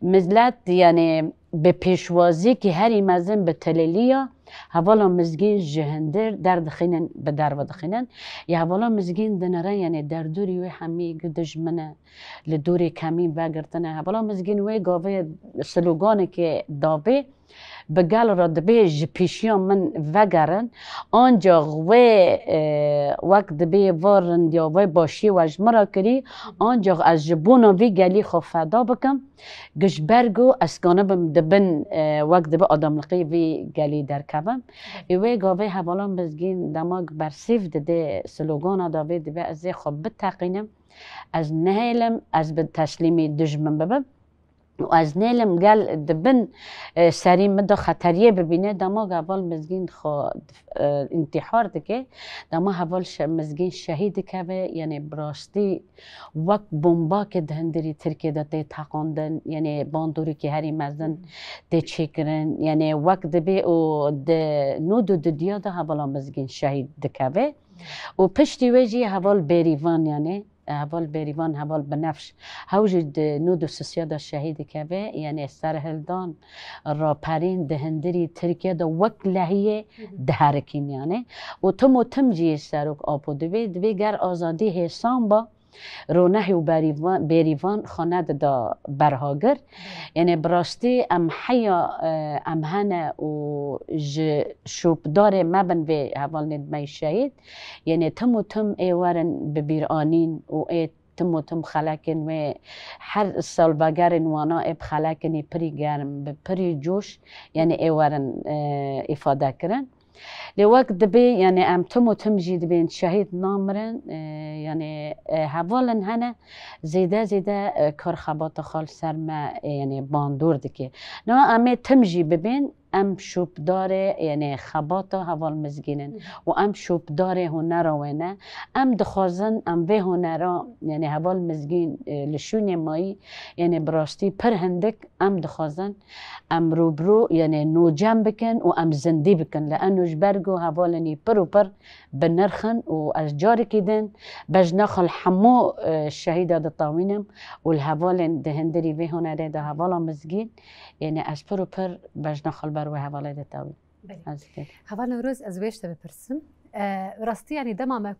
ملت یعنی به پیشوازی که هری مزن به تلیلیا حوالا مزگین جهندر در دخینن به در و دخینن یا حوالا مزگین دنره یعنی در دوری و همی دجمنه لدوری کمین وگرتنه حوالا مزگین و گاوه سلوگانه که دابه بگل را دبی جپیشیان من وگرن آنجا و وقت دبی وارن یا و باشی و اجمرا کری آنجا از جبونا وی گلی خو فدا بکم گشبرگو اسکانه بم دبن وقت دبی آدم لقی وی گلی در کبم و گاوه حوالا مزگین دماغ برسیف دده سلوگانا دابی دبی از خوب بتقینم از نهیلم از به تسلیمی دجمن ببم و از نیلم گل دبن سری مدا خطریه ببینه دما حوال مزگین انتحار دکه دما حوال مزگین شهید که یعنی براستی وقت بمبا که دهندری ترکیه ده تقاندن یعنی باندوری که هری مزن ده چکرن یعنی وقت دبی و ده نودو دیا ده حوالا مزگین شهید دکه و پشتی وجی حوال بریوان یعنی حوال بریوان حوال بنفش هوجد نود سوسیادا شهید که یعنی سرهلدان را پرین دهندری ترکیه دا وک لحیه دهرکین یعنی و تم جی سروک آپو دوی گر آزادی حسان با رونه و بریوان خاند دا برهاگر یعنی براستی ام حیا ام هنه و شوپدار مبن و حوال ندمه شهید یعنی تم ایوارن ببیرانین و تم و تم خلاکن و هر سال بگرن وانا اب خلاکنی پری گرم به پری جوش یعنی ایوارن افاده کرن لوقت دبی یعنی ام تم و تم جید بین شهید نامرن یعنی حوالن هنه زیده کار خبات خال سرما یعنی باندور دکی نه امی تم جی ببین ام شوب داره یعنی خباتا حوال مزگینن و ام شوب داره هنرا وینه ام دخوازن ام به هنرا یعنی حوال مزگین لشون مایی یعنی براستی پر هندک ام دخوازن ام روبرو یعنی نوجم بکن و ام زندی بکن لانو جبرگو حوالنی پر و پر بنرخن و از جاری کدن بجناخل حمو شهیده دطاوینم و الحوالن دهندری به هنره ده حوالا مزگین یعنی از پر و پر بجناخل بروی حواله دطاوین حوال نوروز از ویشته بپرسم راستی یعنی دما ما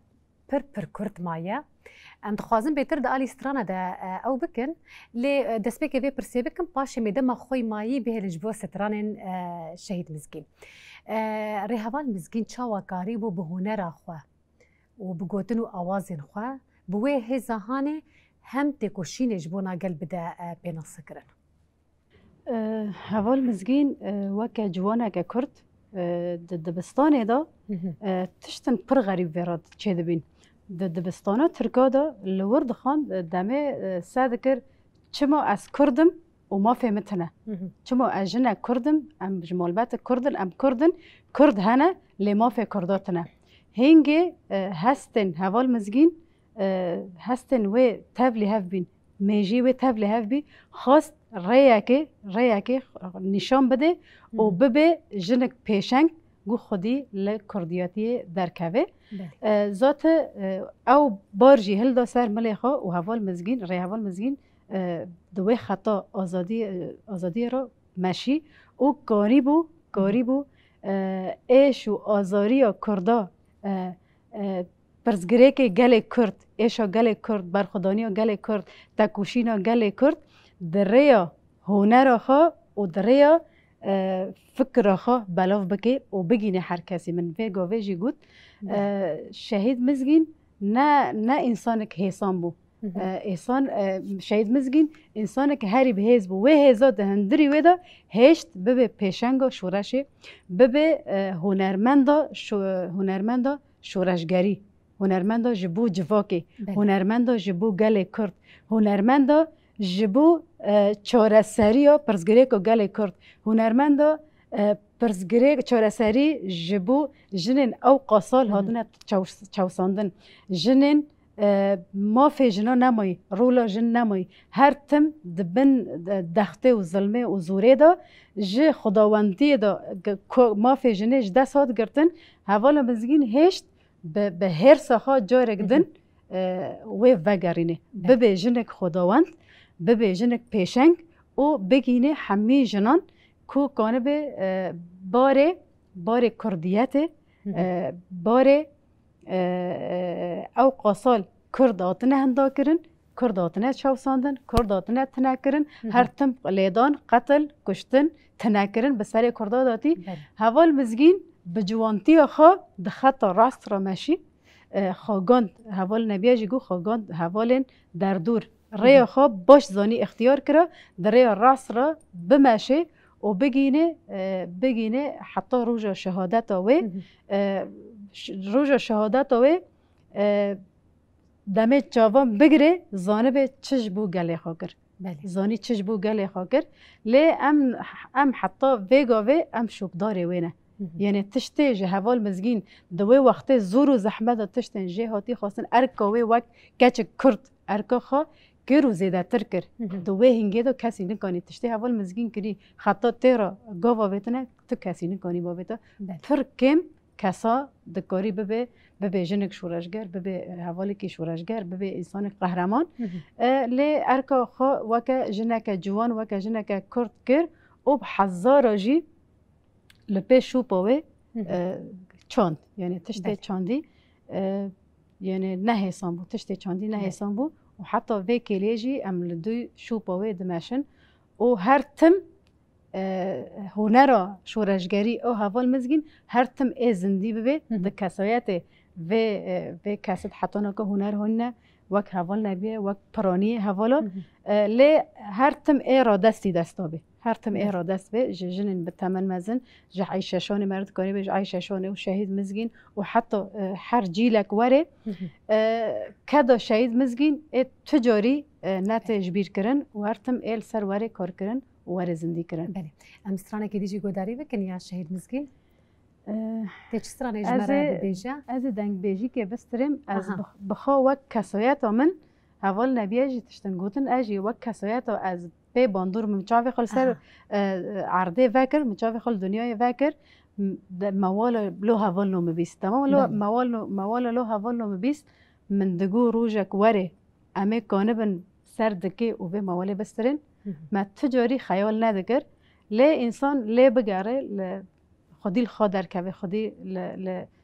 پر کرد مایه ام دخوازم بهتر د آلی سترانه ده او بکن لی دسپیک وی پرسی بکن پاشه می دما خوی مایی به لجبو سترانن شهید مزگین ریحوال مزگین چاوا کاری بو به هنر خواه و بگوتن و آوازن خواه بوی هزاهانه هم تکوشین جبو ناگل بده بیناس کرن حوال مزگین وکه جوانه که کرد دبستانه دا تشتن پر غریب وراد چه دبین دبستانه ترکا دا لورد خان دمه ساده کر چما از کردم و ما فهمتنه چما از جنه کردم ام جمالبت کردن ام کردن کرد هنه لی ما فه کرداتنه هنگه هستن حوال مزگین هستن و تبلی هف بین میجی و تبلی هف بی خواست ریا که نشان بده و ببه جنک پیشنگ گو خودی لکردیاتی درکوه ذات او بارجی هل دا سر ملیخا و حوال مزگین ری حوال مزگین دوی خطا آزادی را مشی و کاری بو ایش و آزاری و کردا پرزگره که گل کرد ایشا گل کرد برخودانی گل کرد تکوشینا گل کرد دریا هنر خواه و دریا فکر خواه بلاف بکه و بگینه هر کسی من ویگا ویجی گود شهید مزگین نه انسان که حسان بو انسان شهید مزگین انسان که هری به هیز بو و هیزا دهندری ویدا هشت ببه پیشنگا شورشه ببه هنرمندا شورشگری هنرمندا جبو جواکی هنرمندا جبو گل کرد هنرمندا جبو چارەسەری و پرزگریک و گل کرد هنرمندا پرزگریک چارەسەری جبو جنین او قاسال هادن چوساندن جنین مافی جنا نمایی رولا جن نمایی هر تم دبن دخته و ظلمه و زوره دا جه خداوندی دا مافی جنیش دست هاد گرتن حوالا مزگین هشت به هر ساخا جارک دن و وگرینه ببه جنک خداوند ببه جنک پیشنگ و بگینه همه جنان کو کانه به بار کردیت بار او قاسال کرداتنه هندا کرن کرداتنه چوساندن کرداتنه تنه کرن هر تم لیدان قتل کشتن تنه کرن به سر کرداداتی حوال مزگین به جوانتی خواه دخطا راست را مشی خواگاند حوال نبیه گو خواگاند حوالین در دور ریا خواب باش زانی اختیار کرا در ریا راست را بمشه و بگینه حتی روژا شهادت آوه دمه چاوان بگره زانه به چش بو گله خاکر زانی چش بو گله خاکر لی ام حتی ویگاوه ام شوبداره وینه یعنی تشتی جه حوال مزگین دوی وقت زور و زحمت تشتن جه هاتی خواستن ارکاوی وک کچ کرد ارکا خواه کرو زیده تر کر دوی هنگی دو کسی نکانی تشتی حوال مزگین کری خطا تیرا گاوا بیتنه تو کسی نکانی با بیتا پر کم کسا دکاری ببه جنک شورشگر ببه حوالی که شورشگر ببه انسان قهرمان لی ارکا خواه وکا جنک جوان وکا جنک کرد کر و بحزارا جی لپی شوپاوه چاند یعنی تشتی چاندی یعنی نه حسان بود تشتی چاندی نه حسان بود و حتی وی کلیجی ام لدوی شوپاوه دمشن و هر تم هنرا شورشگری او حوال مزگین هر تم ای زندی ببه ده کسایت و کسد حتی نکه هنر هنه وک هوال نبیه وک پرانی هوالا لی هر تم ای را دستی دستا به هر تم ای را دست به جنین به تمن مزن جه عیششان مرد کاری به عیششان و شهید مزگین و حتی هر جیلک وره کدا شهید مزگین تجاری نتیج بیر کرن و هر تم ایل سر وره کار کرن و وره زندگی کرن. بله. ام سترانه که دیجی گوداری بکن یا شهید مزگین؟ تی چه سترانه اجمره بیجا؟ از دنگ بیجی که بسترم از بخوا وک کسایت من اول نبیه جی تشتن گوتن اجی وک کسایت از به باندور مچاوی خال سر عرضه فکر مچاوی خال دنیای فکر موال لو هوال نو مبیست تمام لو موال لو هوال نو مبیست من دگو روجک وره امی کانبن سر دکی و به موال بسترین ما تجاری خیال ندکر لی انسان لی بگاره خودی الخوا در که خودی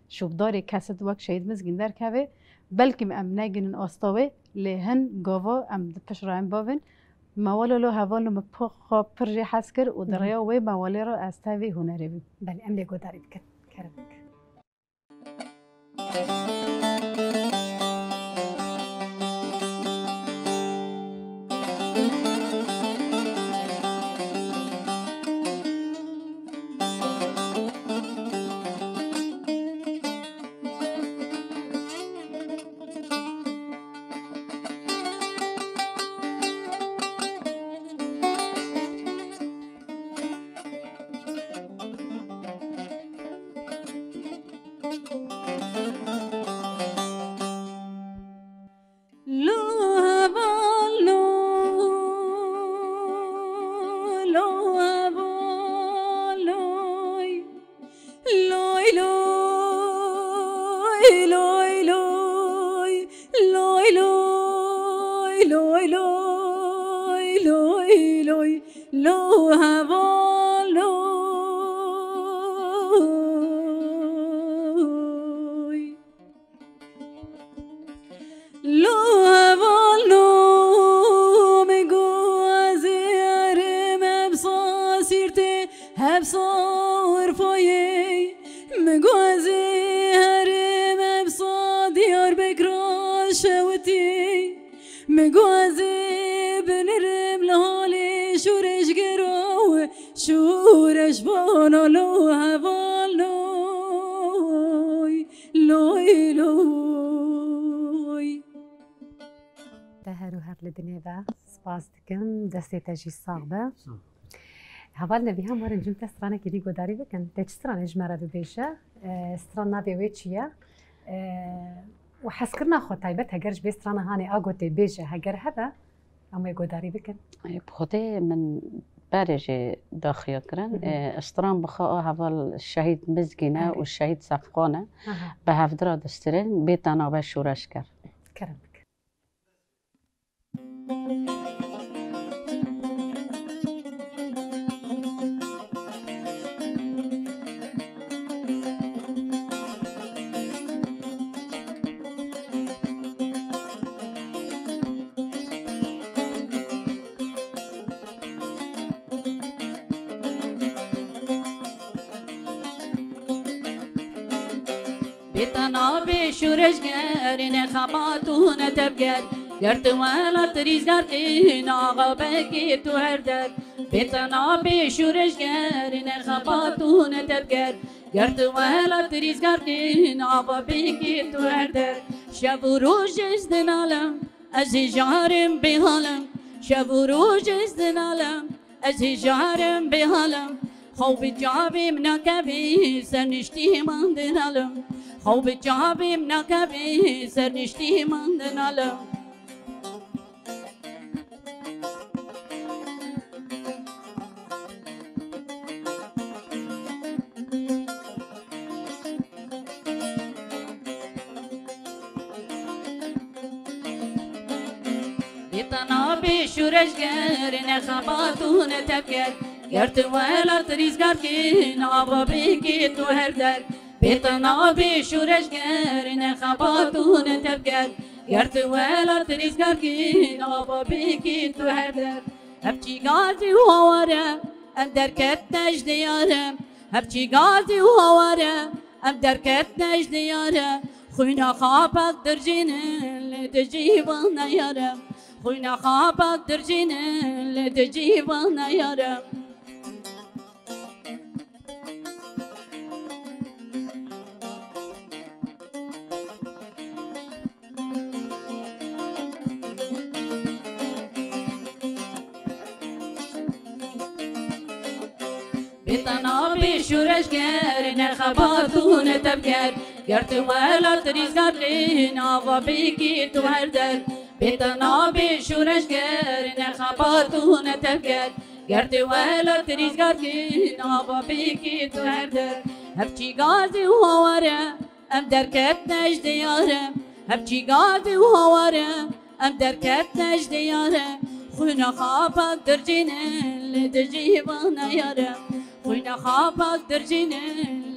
شوبدار کسد وک شهید مزگین در که بلکه ام نگینن آستاوه لی هن گاوا ام پشرایم باون موال لو هوال نو مپخا پرجی حس کر و دریا وی موالی را از تاوی هنری بیم. بله ام لیگو دارید کرمک. دسته تجی صعبه. هوال نبی هم وارن جمت استرانه که دیگو داری بکن. تج استرانه جمره ببیشه. استران نبی ویچیه. و حس کرنا خود تایبت هگرش به استرانه هانی آگو تی بیشه هگر هبه. اما یگو داری بکن. بخوده من برج داخل کرن. استران بخواه هوال شهید مزگینه و شهید صفقانه. به هفدرا دسترین بیتانا به شورش کرد. کرم. بتنابي شورشگرین خباتون تبگر گرت ولات ریزگرین آقا بکی تو هر در بتنابي شورشگرین خباتون تبگر گرت ولات ریزگرین آقا بکی تو هر در شب و روز ازدنالم از جارم بحالم شب و روز ازدنالم از جارم بحالم خوب جابیم نکبی سرنشتی ماندنالم خوب جابیم نکبی سرنشتی ماندنالم بتنابي شورشگرین خباتون تبگر گرت ولات ریزگرین آبا بکی تو هر در بتنابي شورشگرین خباتون تبگر گرت ولات ریزگرین آبا بکی تو هر در هبچی گازی و هواره ام درکت نجدیارم هبچی گازی و هواره ام درکت نجدیاره خوینا خوابت در جنل لدجيبان يارم خوينا خابك درجين لدجيبان يارم بطنابي شورش گر نخباتون تبگر گرت ولات ریزگار لین آوا بیکی تو هر در بطنابي شورش گر نخباتون تبگر گرت ولات ریزگار لین آوا بیکی تو هر در هفچی گازی و هواره ام درکت نجد یارم هفچی گازی و هواره ام درکت نجد یارم خوینا خافک درجینه لدجیبان یارم خوینا خافک درجینه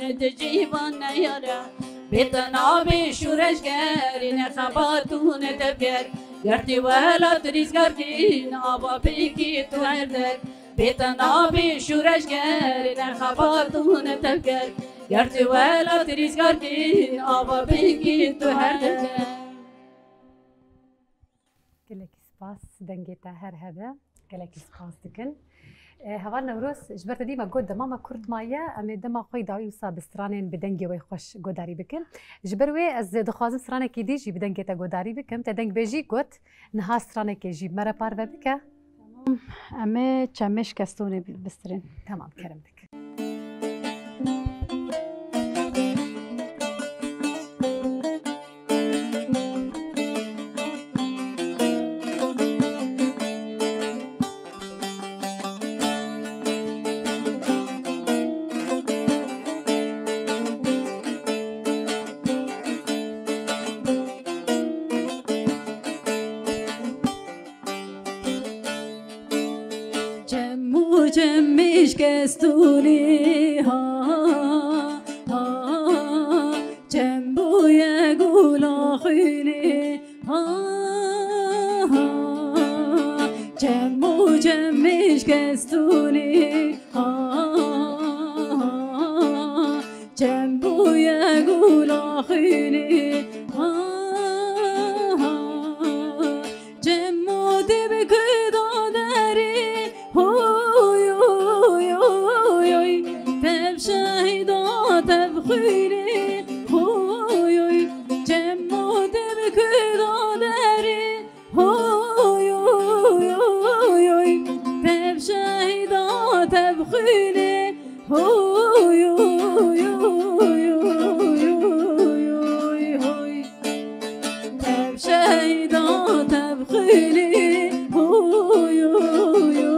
لدجیبان یارم بطنابي شورش گر نخباتون تبگر گرتی ولات ریزگار کین آبا بیکی تو هر در بطنابي شورش گر نخباتون تبگر گرتی ولات ریزگار کین آبا بیکی تو هر در گلک سپاس دنگتا هر هذا گلک سپاس دکن هوال نوروز جبرت ديما قد دماما كرت مايا أمي دما خوي داوي وصا بسترانين بدنجي ويخش قداري بكن جبروي از دخوازم سترانه كي ديجي بدنجي تا قداري بكم تدنج بيجي قد نها سترانه كي جيب مرة بار بك أمي چمش كستوني بسترين تمام كرمتك جمش کستونی ها ها جنبوی گولا خیلی ها ها جمش کستونی ها ها جنبوی گولا خیلی ها ها جمو دی بکدا داری خيري هوي هوي جمود بكذا داري هوي هوي هوي تب شهيدات بخيري هوي هوي هوي هوي تب شهيدات بخيري هوي هوي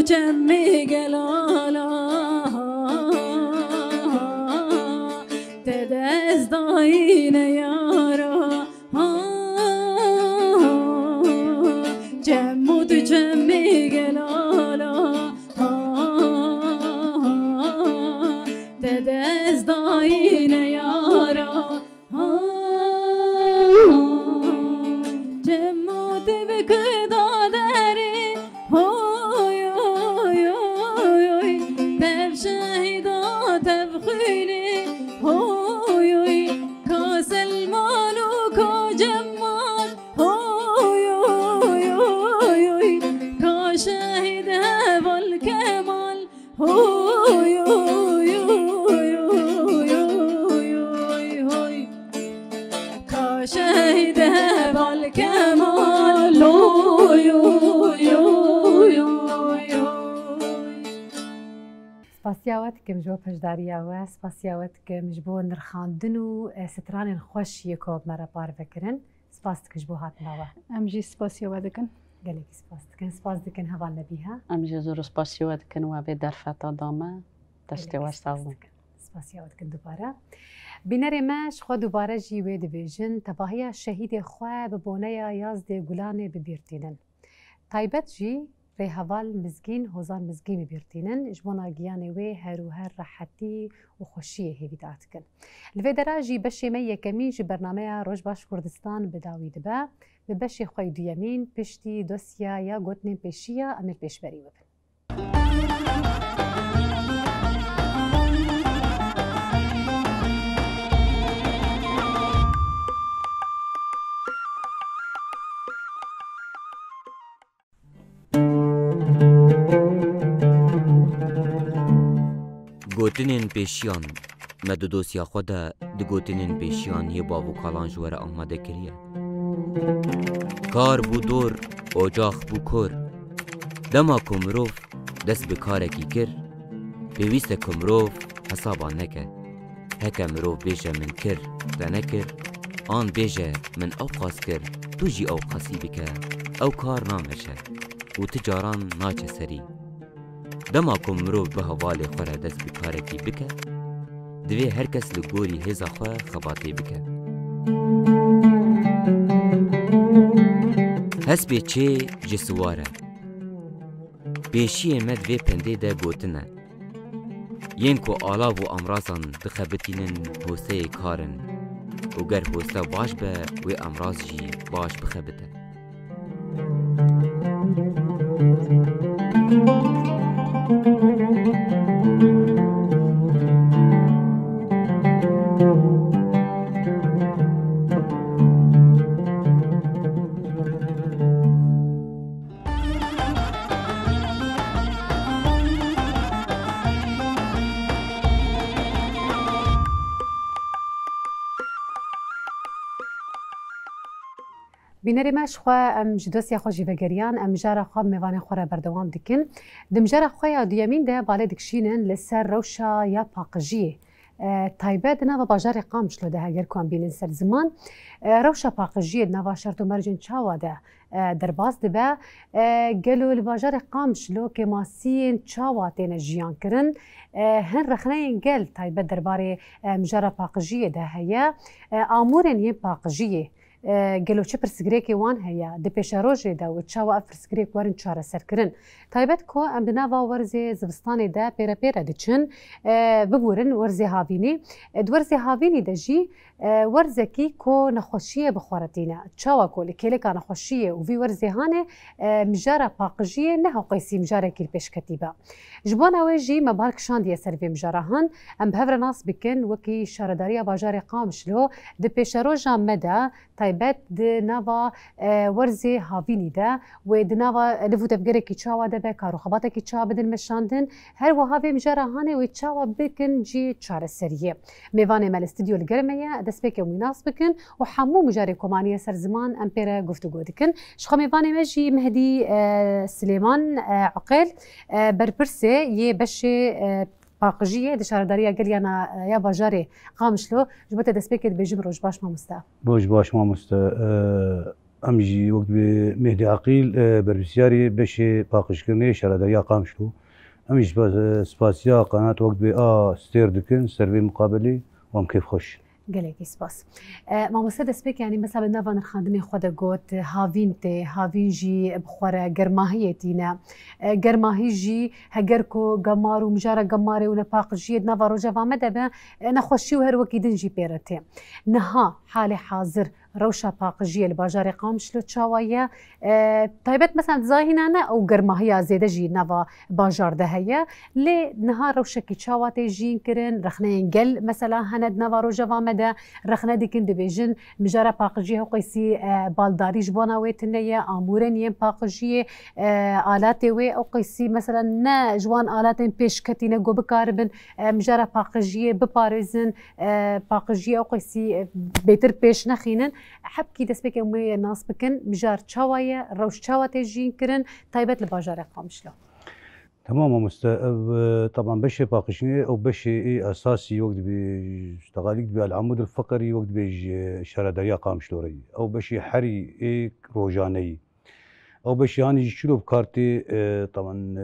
جمي قلالا تدز ضاين يارا جمود جمي قلالا تدز ضاين يارا جمود بكذا داري تبخيني هوي هوي كاس المالوك جمال هوي هوي هوي كشاهد هذا الكمال هوي هوي هوي هوي كشاهد هذا الكمال هوي هوي سپاسیاوتکم جو پشداریا و سپاسیاوتکم جبو نرخاندن و ستران خوش یکو مرا پار بکرن سپاس دکن جبو هات نوا ام جی سپاسیاوتکن گلیک سپاس دکن هوا نبیها ام جی زور سپاسیاوتکن و به درفتا دامه دشتی وستاون سپاسیاوتکن دوباره بینر ماش خو دوباره جیوه دیویژن تباهی شهید خواه ببونه یازده گلانه ببیرتینن تایبت جی ریهوال مزگین هوزان مزگین بیرتینن جبونا گیانه وی هر و هر راحتی و خوشی هیویدات کن. لوی دراجی بشی می یکمی جی برنامه روجباش کردستان بداوید با به بشی خوی دویمین پشتی دوسیا یا گوتنین پیشیا امیر پیشبری وبن. گوتنین پیشیان مدو دوسیا خود د گوتنین پیشیان یه باو کالان جوره آماده کریه کار بو دور اجاخ بو کر دما کمروف دست به کارکی کر پیویست کمروف حسابا نکه هکه مروف بیجه من کر و نکر آن بیجه من اوقاس کر تو جی اوقاسی بکه او کار نامشه و تجاران ناچه سری دما کمروف به حوالی خوره دست به کارکی بکه دوی هر کس لگوری هزا خواه خباتی بکه هس به چه جسواره پیشی مد وی پنده ده گوتنه ین کو آلا و امرازان بخبتینن حوسه کارن و گر حوسه باش به و امراز جی باش بخبته بینری ماش خو ام جدوسیا خو جیوگریان ام جارا خو میوان خوره بردوام دکن دم جارا خو یا دیامین ده بالا دکشینن لسر روشا یا پاقجی تایبت نوا باجار قامش لده اگر کوم بینن سر زمان روشا پاقجی نوا شرط و مرجن چاوا ده در باز ده گلو الباجار قامش لو که ماسین چاوا تین جیان کرن هن رخنه گل تایبت درباره مجارا پاقجی ده هیا آمورن یه پاقجیه گلو چه پرسگریکی وان هیا د پیش روزه دا و چاوا افرسگریک ورن چاره سرکرن تایبت کو ام دنا و ورزه زبستان دا پیرا پیرا دچن ببورن ورزه هاوینی ورزه هاوینی دجی ورزه کی کو نخوشیه بخورتینا چاوا کو لکله کا نخوشیه و وی ورزه هانه مجاره پاقجیه نه قیسی مجاره کی پیش کتیبه جبانا وجی مبارک شاندیه سروی مجاره هان ام بهور ناس بکن وکی شارداری باجار قامشلو د پیش روزه مدا تایبت د نوا ورزه هاوینی ده و د نوا لفوت بگره کی چاوا ده به کارو خبات کی چاوا بدن مشاندن هر و هاوی مجاره هانه و چاوا بکن جی چاره سریه میوان مال استودیو الگرمه دست بک مناس بکن و حمو مجاره کمانی سر زمان امپره گفتگو دکن شخ میوان مجی مهدی سلیمان عقیل برپرسه یه بشه باقجیه دشارداری گلیانا یا باجاره قامشلو جبت دست بکت بجم روش باش ما مستا روش باش ما مستا امجی وقت به مهدی عقیل بربسیاری بشه باقش کرنه شارداری قامشلو امجی سپاسیا قنات وقت به استیر دکن سروی مقابلی وام کیف خوش گلکی سپاس ما مستا دست بک یعنی مثلا نوان خاندنی خود گوت هاوین ته هاوین جی بخوره گرماهی تینا گرماهی جی هگر کو گمارو مجاره گماره و نپاقجی نوارو جوامه دبه نخوشی و هر وکی دنجی پیرته نها حال حاضر روشا باقجی الباجار قامشلو چاوایه تایبت مثلا زاهینانه او گرماهی زیده جی نوا باجار ده هیا لی نها روشا کی چاواته جین کرن رخنه گل مثلا هند نوارو جوامه ده رخنه دیکن دبیجن مجاره باقجی هو قیسی بالداری جبانا ویتنه امورن یم باقجی آلات وی او قیسی مثلا نه جوان آلات پیش کتینه گو بکاربن مجاره باقجی بپارزن باقجی او قیسی بهتر پیش نخینن حبكي دست بك امي ناس بكن مجار تشاوايه روش تشاواتي جين كرن تايبت الباجار قامشلو تمام طبعا بشي باقشني او بشي اساسي وقت باشتغاليك بالعمود الفقري وقت بيج شردريا قامشلوري او بشي حري روجاني او بشي يعني شلو بكارتي طبعا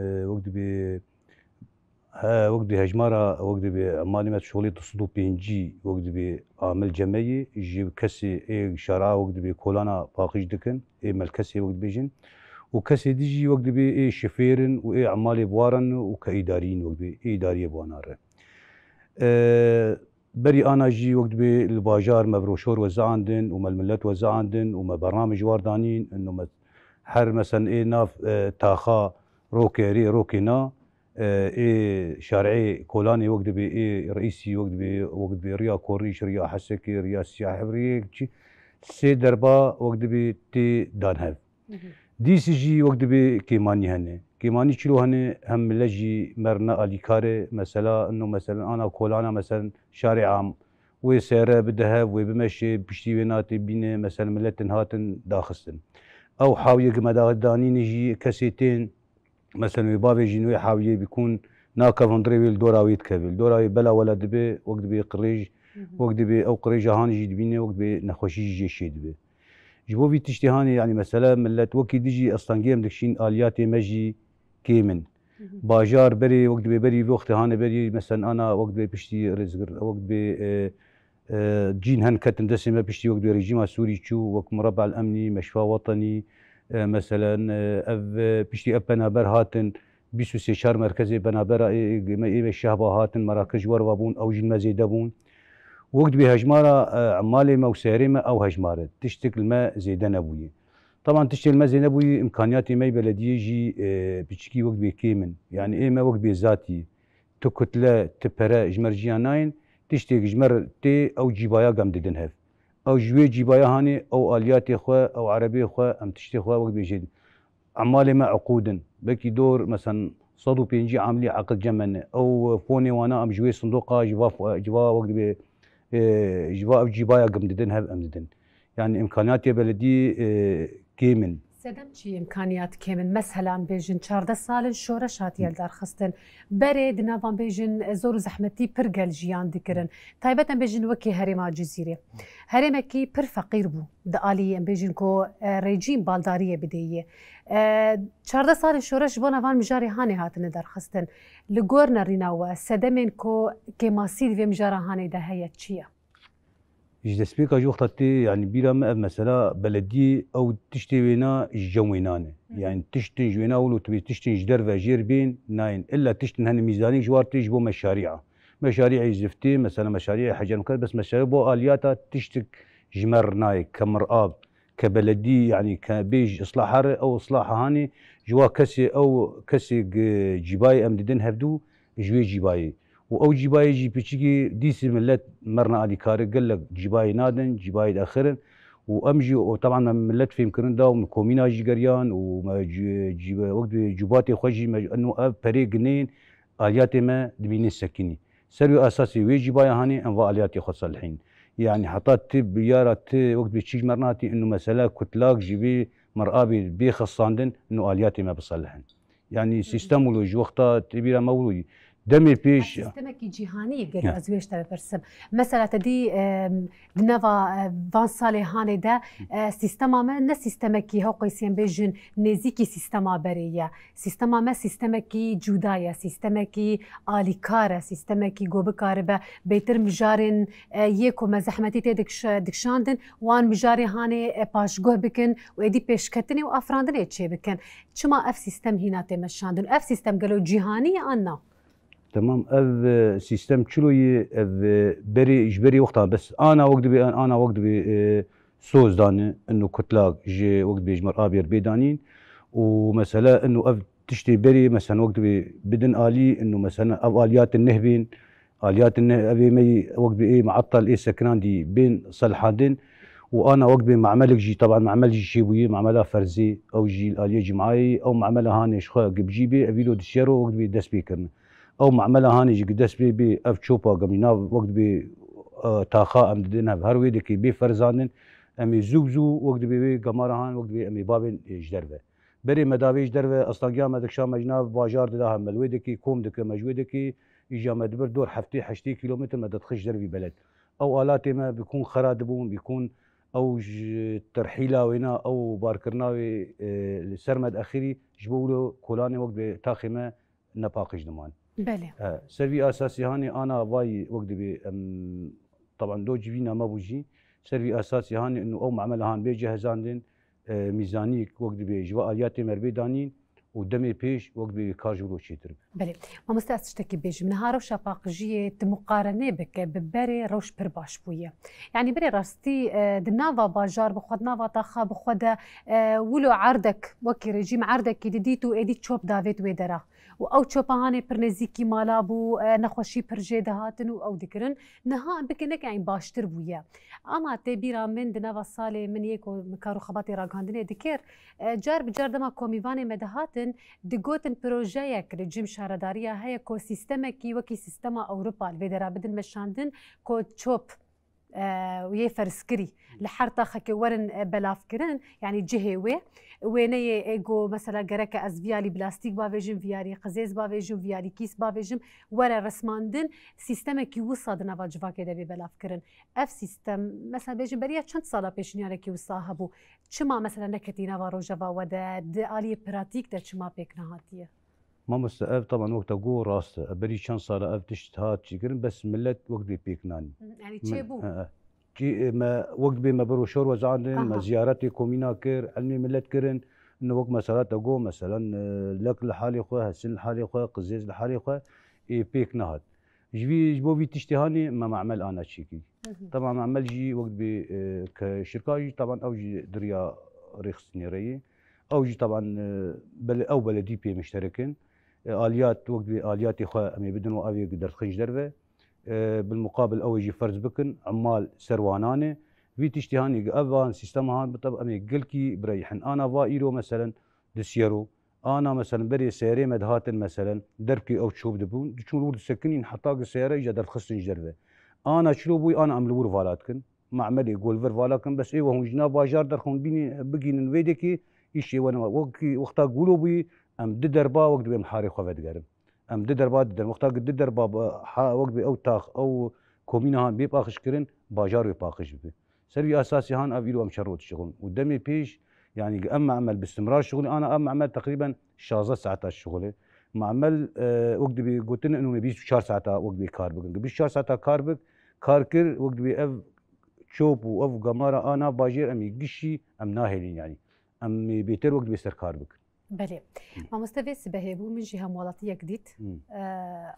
وقت هجمارة وقت بمعلومات شغلي تصدو بينجي وقت بعمل جمعي يجيب كسي شراء وقت بكولانا باقيش دكن ملكسي وقت بيجن وكسي ديجي وقت بي إيه شفيرن وإيه عمالي بوارن وكإداريين وقت بي إدارية بوانار بري أنا جي وقت بي الباجار ما بروشور وزع عندن وما الملات وزع عندن وما برنامج واردانين إنه حر مثلا إيه ناف تاخا روكي ري روكينا إيه شارعي كولاني وقت بي إيه رئيسي وقت بي ريا كوريش ريا حسكي ريا سياح ريا سي دربا وقت بي تي دانهف دي سي جي وقت بي كيماني هني كيماني شلو هني هم لجي مرنا اليكاري مثلا انه مثلا انا كولانا مثلا شارع عام وسيره بدهب وبمشي بشتي ويناتي بين مثلا ملتن هاتن داخستن او حاويه قمدا دانين يجي كاسيتين مثلا يبابي جينوي حاويه بيكون ناكا فندريويل دوراويت كافيل دوراوي بلا ولا دبي وقت بي قريج وقت بي او قريج هاني جي دبيني وقت بي نخوشي جي شي دبي جبو في تشتهاني يعني مثلا ملت وكي ديجي اصلا جيم دكشين الياتي مجي كيمن باجار بري وقت بري وقت هاني بري مثلا انا وقت بشتي رزق وقت جين هن كتن دسمه بشتي وقت ريجيم سوري تشو وقت مربع الامني مشفى وطني مثلا بشتي بنابر هاتن 23 شهر مركزي بنابر اي الشهبه هاتن مراكز وروابون او جين مزيدبون وقت بهجماره عمالي موسيرمه او هجماره تشتكي الماء زيدان ابوي طبعا تشتكي الماء زيدان ابوي امكانياتي ماي بلديه جي بتشكي وقت بكيمن يعني ايه ما وقت بذاتي تكتله تبرا جمرجيا ناين تشتكي جمر تي او جيبايا قام ددنهف او جوي جيبايا هاني او الياتي خو او عربي خو ام تشتكي خو وقت بيجي عمالي ما عقودا بكي دور مثلا صدو بينجي عاملي عقد جمن او فوني وانا ام جوي صندوقه جوا وقت بي جوا جيبايا قمددن هب امددن يعني امكانيات بلدي كيمن سدم چی امکانیات کمن مثلا بیجن 14 سال شورش هاتیل در خستن بره دنوان بیجن زور زحمتی پر گل جیان دکرن تایبتا بیجن وکی هرما جزیره هرما کی پر فقیر بو دالی بیجن کو رژیم بالداریه بدیه 14 سال شورش بو نوان مجاری هانی هاتن در خستن لگور نرینا و سدمن کو که ماسید و مجاری هانی ده هیت چیه إيش دسبيك أجو خطتي يعني بيرا مثلا بلدي أو تشتي وينا جوينانة يعني تشتن جوينا ولو تبي تشتن جدر فجير بين ناين إلا تشتن هن ميزانية جوارتي جبو مشاريع يزفتي مثلا مشاريع حاجة مكان بس مشاريع بو آلياتها تشتك جمر نايك كمرآب كبلدي يعني كبيج إصلاح أو إصلاح هاني جوا كسي أو كسي جباي أمددن هفدو جوي جباي و جيباي جي بيشكي ديسي ملت مرنا علي كاري قال لك جيباي نادن جيباي داخرن وامجي وطبعا ملت في مكرن دا وكومينا جي قريان وما وقت جوباتي خوجي انه بري جنين الياتي ما دبيني السكيني سري اساسي وي جيباي هاني انواع الياتي خص الحين يعني حطات بيارات وقت بتشيج مرناتي انه مساله كتلاك جيبي مرابي بيخصاندن انه الياتي ما بصلحن يعني سيستم ولو وقتها تبيرا مولوي دمي بيش سيستمك جهاني قالوا ازويش تبع برسم مثلا تدي دنفا فان صالي هاني ده سيستما ما ن سيستمك هو قيسين بيجن نزيكي سيستما بريه سيستما ما سيستمك جودايا سيستمك اليكاره سيستمك جوبكاربه بيتر مجارن يكو مزحمتي دكشاندن وان مجاري هاني باش جو بكن وادي بيشكتني وافراندني تشي بكن شما اف سيستم هنا تمشاندن اف سيستم قالوا جهاني انا تمام اف سيستم تشلوي اف بري اجبري وقتها بس انا وقت بي سوز داني انه كتلاك جي وقت بيجمر ابير بيدانين ومثلا انه اف تشتي بري مثلا وقت بدن الي انه مثلا اف اليات النهبين اليات النهبي مي وقت ايه معطل ايه سكنان دي بين صلحادين وانا وقت معملك جي طبعا معمل جي شيبوي معملها فرزي او جي الاليه جمعي او معملها هاني شخا بجيبي افيلو دشيرو وقت بي دس بيكرنا او معملها هاني جي قدس بي اف تشوبا قمنا وقت بي تاخا ام ددنها بهروي دكي بي فرزانن امي زوبزو وقت بي قمارا هان وقت بي امي بابن جدربه بري مداوي جدربه اصلا قيام دكشا مجنا باجار دها ملوي دكي كوم دك مجوي دكي اجا مدبر دور حفتي حشتي كيلومتر مدى تخش دربي بلد او الاتي ما بيكون خرادبون بيكون او ترحيله وينا او باركرناوي سرمد اخيري جبولو كولاني وقت تاخمه نباقش دمان بله سرفي اساسي هاني انا باي وقت بي طبعا دو جينا ما بوجي سرفي اساسي هاني انه او معمل هان بيجهزاندن ميزانيك وقت بجوا آليات مربي دانين ودمي بيش وقت بكارجولو شيتر. بله ما مستعد تشتكي بيج من هاروش باقجية مقارنة بك ببري روش برباش بويا يعني بري راستي دنافا باجار بخود نافا طاخا بخود ولو عردك وكي رجيم عردك ديتو ادي تشوب دافيد ويدرا او تشوب هاني برنزيكي مالابو نخوشي برجي دهاتن او ذكرن نها بكنك يعني باشتر بويا اما تبيرا من دنافا صالي من يكو مكارو خباتي راغاندني ذكر جار بجار دما كوميفاني مدهاتن دقوتن بروجيك رجيم شاردارية هي اكو سيستمكي وكي سيستما اوروبا الفيدرا بدل مشاندن كو تشوب ويا فرسكري لحرطة خكي ورن بلافكرن يعني جهوي ويني ايجو مثلا جرك از فيالي بلاستيك بافيجن فيالي قزيز بافيجن فيالي كيس بافيجن ورا رسماندن سيستمكي وصادنا فاجفا كده ببلافكرن اف سيستم مثلا بيجن بريا چند سالا پیشنیاره کی وصاحبو چما مثلا نكتينا واروجا ودا آلي براتيك ده چما بيك نهاتيه ما مستقب طبعا وقت اقول راس بري شان صار اب تشتهات شكرن بس ملت وقت بيكناني يعني تشيبو ما وقت بما بروشور وزعلن ما زيارتي كومينا كير علمي ملت كرن انه وقت مسألة اقول مثلا لك لحالي خواه هسن لحالي خواه قزيز لحالي خواه بيك نهات جبو في تشتهاني ما معمل انا تشيكي طبعا معمل جي وقت كشركه طبعا او جي دريا رخص نيري او جي طبعا او بلدي بي مشتركين اليات وقت اليات اخوة امي بدون وابي قدر خنج درفه بالمقابل او يجي فرز بكن عمال سروانانه في تشتهاني افان سيستم هان بطب امي قلكي بريحن انا فايرو مثلا دسيرو انا مثلا بري سيري مدهاتن مثلا دركي او تشوب دبون تشون ولد سكنين حطاق السياره يجي در خصن جرفه انا شلوبوي انا املور فالاتكن معملي يقول فر فالاتكن بس ايوه هم جنا باجار درخون بيني بقين فيديكي يشي وانا وقت قولوا بي ام ددربا وقت بي محاري خوفت قرم ام ددربا ددر وقت ددربا وقت بي او تاخ او كومينا هان بي باخش كرن باجار باخش بي سري اساسي هان افيلو ام شروط الشغل قدامي بيش يعني اما اعمل باستمرار شغلي انا اما اعمل تقريبا 16 ساعات الشغل معمل وقت بي قلت انه نبي 4 ساعات وقت بي كاربك نبي 4 ساعات كاربك كاركر وقت بي اف شوب واف قماره انا باجير امي قشي ام ناهلين يعني ام بيتر وقت بيسر كاربك بله ما مستفيس بهبو من جهه مولاتيه جديد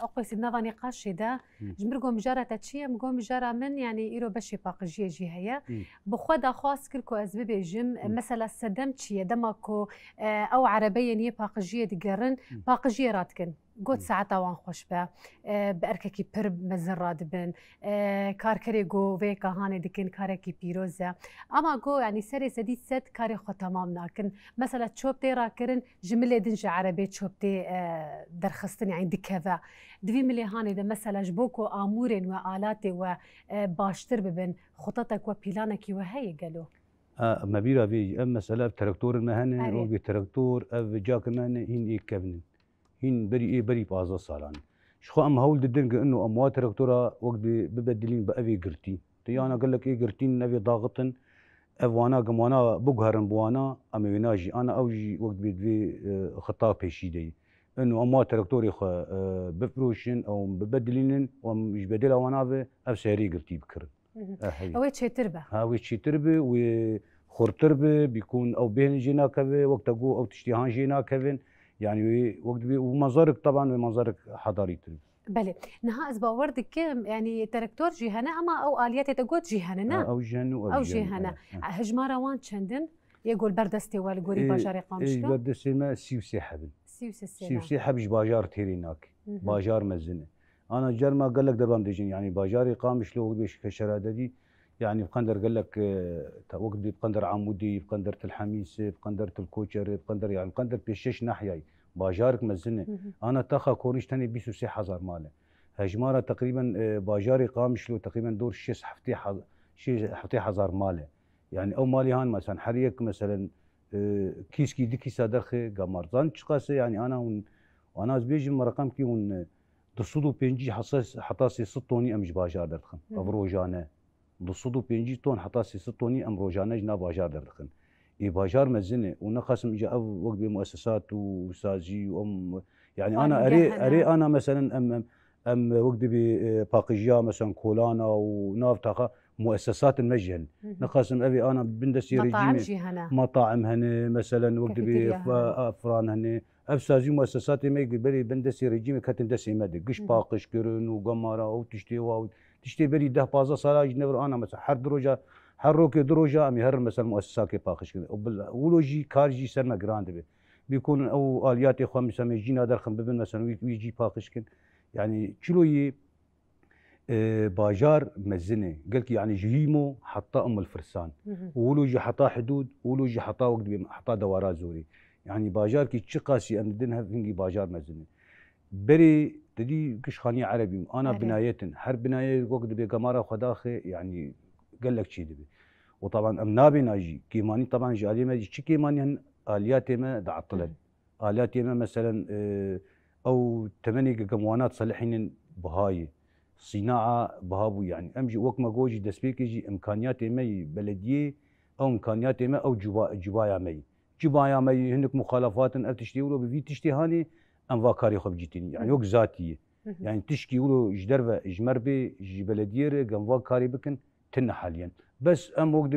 اقوى سيدنا نقاش ده جمرقوم جاره تشيه مقوم جاره من يعني ايرو بشي باقجيه جهه بخدا خاص كلكو ازبي بيجم مثلا سدم تشيه دمكو او عربيه ني باقجيه دقرن باقجيه راتكن قد ساعتا وان خوش با بارككي پر مزراد بن كاركري جو ويكا هاني دكن كاركي بيروزا اما جو يعني سري سديد ست كاري خو تمام ناكن مثلا تشوبتي راكرن جمله دنج عربي تشوبتي درخستن يعني دكذا دوي ملي هاني ده مثلا جبوكو امورن والاتي وباشتر ببن خططك وبلانك وهي قالوا ما بيرا بي اما مساله تراكتور المهنه او بتراكتور اف جاك المهنه هين اي كابنن هين بري بازا صالان شخو ام هول ددنق انه اموات تراكتورا وقت ببدلين بافي قرتي تي انا قال لك اي قرتين نبي ضاغطن افوانا قموانا بقهرن بوانا امي ويناجي انا اوجي وقت بي خطاب بيشيدي انه اموات تراكتوري خو بفروشن او ببدلين ومش بدلها وانا اف سيري قرتي بكر هوي تشي تربه هوي تشي تربه وخور تربه بيكون او بين جينا كفي وقت او تشتيهان جينا كفن يعني وقت ومنظرك طبعا ومنظرك حضاري بله نها اسبا وردك يعني تراكتور جيهنا اما او اليات تقول جيهنا او جيهنا او جيهنا هجماره وان چندن يقول بردستي ولا قولي باجار قامشتا اي بردستي ما سيوسي حبل سيوسي حبش باجار تيريناك باجار مزنه انا جرما قال لك دربام ديجين يعني باجار قامش لو بيش كشراده دي يعني بقندر قال لك وقت بقندر عمودي بقندر الحميس بقندر الكوشر بقندر يعني بقندر بيشش ناحيه باجارك مزنه انا تاخا كوريش تاني بيسو 6000 ماله هجماره تقريبا باجاري قامش له تقريبا دور شيس حفتي حزار ماله يعني او مالي هان مثلا حريك مثلا كيسكي ديكي صدرخه قمرزان تشقاسه يعني انا وانا بيجي رقم كي ون تصدو بينجي حطاسي 6 طوني امش باجار درخم افروجانه بصدو بينجي طون حطاسي 6 طوني ام روجانه جنا باجار درخن اي باجار مزنه ونقسم اجى وقت بمؤسسات وسازي وام يعني انا اري انا مثلا ام وقت باقيجيا مثلا كولانا وناف تاخا مؤسسات المجهل نقاسم ابي انا بندسي مطاعم هنا مثلا وقت افران هنا افسازي مؤسسات ما يقبل بندسي رجيم كاتن دسي مد قش باقش كرن وقمره او تشتي بري ده بازا صلاج نبر انا مثلا حر دروجه حروك دروجه ام يهر مثلا مؤسسات باقش ولوجي كارجي سرنا جراند بيكون او اليات اخوان مثلا يجينا درخم ببن مثلا ويجي باقش كن يعني شلوي باجار مزنه قالك يعني جهيمو حطا ام الفرسان ولوجي حطا حدود ولوجي حطا وقت حطا دورات زوري يعني باجار كي تشقاسي ان دنها فينجي باجار مزنه بري تدي كشخاني عربي انا بنايه هر بنايه وقت بقماره خداخي يعني قال لك شي دبي وطبعا امنابي ناجي كيماني طبعا جالي ما شي كيماني اليات ما دعطلت اليات ما مثلا او 8 قموانات صلحين بهاي صناعه بهابو يعني امجي وقت ما جوجي دسبيكيجي امكانيات مي بلديه او امكانيات ما او جبايا مي جبايا مي هنك مخالفات تشتي ولو بفي تشتي هاني ام فاكاري خب جيتني يعني وقت ذاتيه يعني تشكي ولو جدربه جمربي جي بلديه قم فاكاري بكن تن حاليا بس ام وقت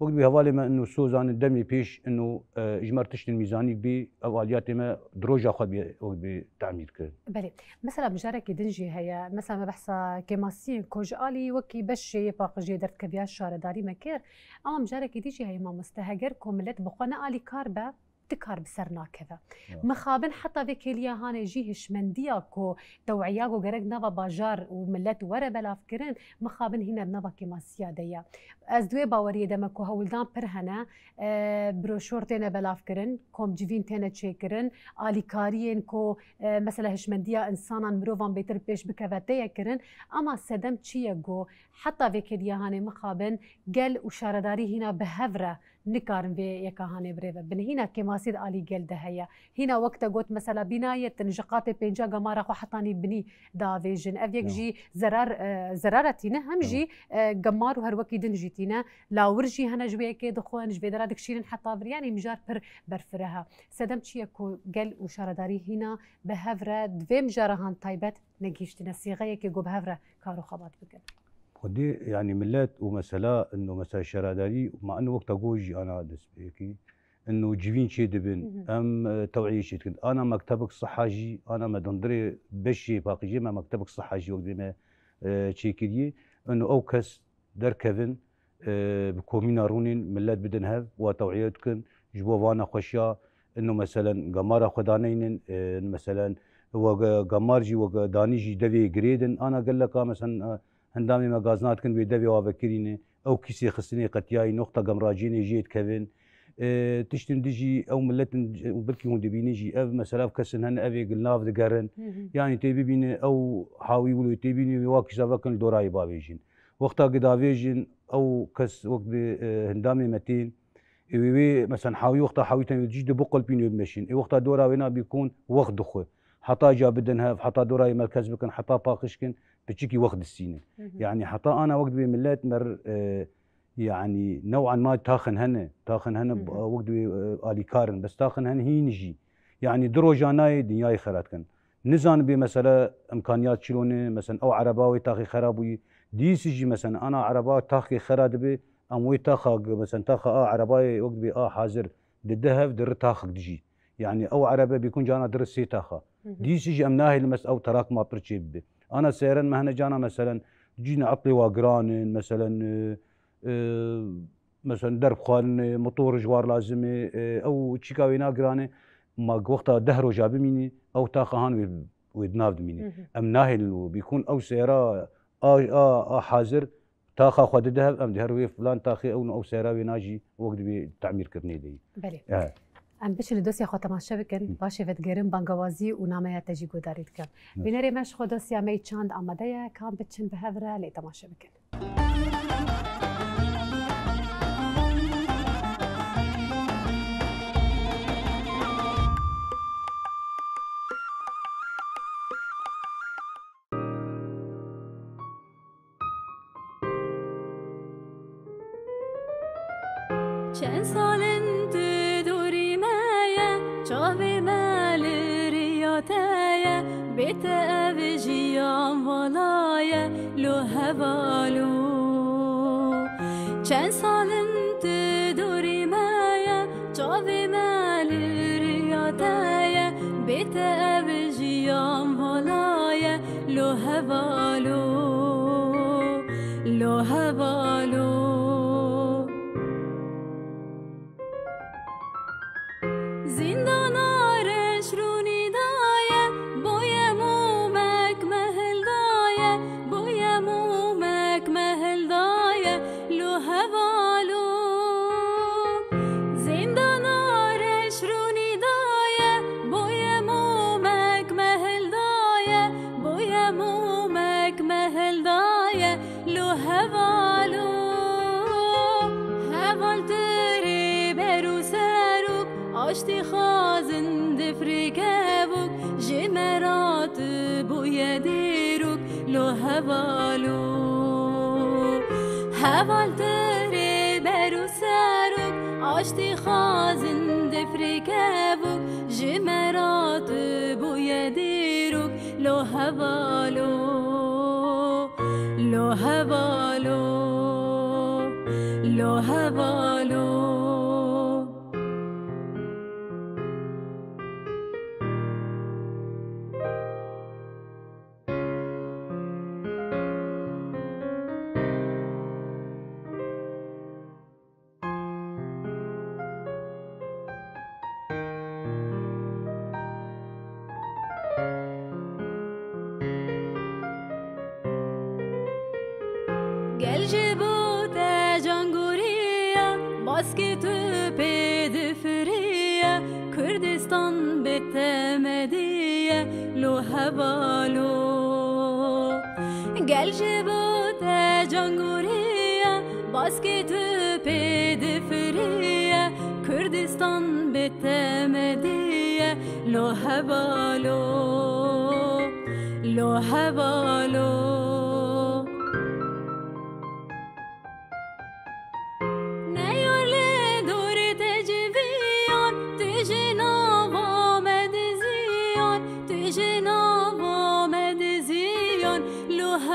بهوالي ما انه سوزان الدمي بيش انه اجمار تشتي الميزاني بي اوليات ما دروجه خد بتعمير كده بلي مثلا بجارك دنجي هي مثلا ما بحثا كماسين كوجالي وكي بشي باقجي درت كبياش شارداري مكير اما بجارك ديجي هي ما مستهجر كوملت بخونا الي كاربه تكار بسرنا كذا مخابن حتى بكيليا هاني جيهش مندياكو توعياكو غرق نبا باجار وملت ورا بلا فكرن مخابن هنا بنبا كما سيادية از دوي باوري دمكو هولدان برهنا بروشور تينا بلا فكرن كوم جيفين تينا تشيكرن آلي كاريين كو مثلا هش منديا انسانا مروفان بيتر بيش بكفتيا كرن اما سدم تشياغو حتى بكيليا هاني مخابن قل وشارداري هنا بهفره نكارن في يكاهاني بريفا بن هنا كماسيد آلي قل دهيا هنا وقت قلت مثلا بناية نجقات بينجا قمارا خو حطاني بني دافيجن أفيك جي زرارتينا هم جي قمار وهروكي دنجيتينا لا ورجي هنا جوية كي دخوان جبي درادك شيرين حتى يعني مجار برفرها سدم تشيكو قل وشارداري هنا بهفرة دوي مجارهان طيبت نجيشتنا صيغية كي قو بهفرة كارو خبات بكن ودي يعني ملات ومسألة انه مثلا شراداري مع انه وقت اقوجي انا دسبيكي انه جيفين شي دبن ام توعيه شي كنت انا مكتبك صحاجي انا ما دندري بشي باقي ما مكتبك صحاجي وقت ما تشيكيدي انه اوكس دركفن بكومينا رونين ملات بدن هاف وتوعيتكن جبو وانا خوشيا انه مثلا قمارة خدانين مثلا هو قمارجي ودانيجي دبي جريدن انا قال لك مثلا هندامي مغازنات كن بيدبي وافكريني او كيسي خصني قتياي نقطه قمراجيني جيت كفن تشتن ديجي او ملتن وبركي هون دبيني جي اف مثلا كسن هن افي قلناف دقرن يعني تبي بيني او حاوي ولو تبيني واكش فكن دوراي بابيجين وقتا قدافيجين او كس وقت هندامي متين وي مثلا حاوي وقتا حاويتن جي بقل بيني بمشين وقتا دورا وينا بيكون وقت دخول حتى جا بدنها حتى دوراي مركز بكن حتى باقشكن بتشكي وقت السينه يعني حتى انا وقت بملات مر يعني نوعا ما تاخن هنا وقت الي كارن بس تاخن هنا هي نجي يعني دروجاناي دنياي خيرات كن نزان بمساله امكانيات شلون مثلا او عرباوي تاخي خرابوي دي سجي مثلا انا عرباوي تاخي خراد بي اموي تاخا مثلا تاخا عرباوي وقت بي حاضر الذهب در تاخك دجي يعني او عربه بيكون جانا در سي تاخا دي سجي امناهي المس او تراك ما برتشيب انا سيرا ما هنا جانا مثلا جينا عطلي واقران مثلا مثلا درب خوان موتور جوار لازمه او تشيكاوينا قرانه ما وقتها دهرو جاب مني او تاخهان ويدناف مني امناهي بيكون او سيرا حاضر تاخا خد دهب ام دهروي فلان تاخي او سيرا ويناجي وقت بتعمير كرني دي بله ام بشن دوسيا خو تماشا بكن باشه فتگرم بانگوازی و نامه تجی گودارید کن بینری مش خو دوسيا می چاند آماده کام بچن به هفره لی تماشا بکن چند سالند دوری مایه چاوی مال ریاته بيت أبجيان ولاية لو هبالو چند سالن تدوري مايا جاوي مالي رياتايا بيت أبجيان ولاية لو هبالو لو هبالو زندان آرش رونی دایه بوی مومک مهل دایه بوی مومک مهل دایه لو هوالو زندان آرش رونی دایه بوی مومک مهل دایه بوی مومک مهل دایه لو هوالو هوال تری برو سروک آشتی خازن دفریکه بوک جمرات بوی دیروک لو هوالو هوال تری برو سروک آشتی خازن دفریکه بوک جمرات بوی دیروک لو هوالو لو هوالو لو هوالو گل جبوت جانگوریا باسکت پید فریا کردستان بتمدیه لو هوالو گل جبوت جانگوریا باسکت پید فریا کردستان بتمدیه لو هوالو لو هوالو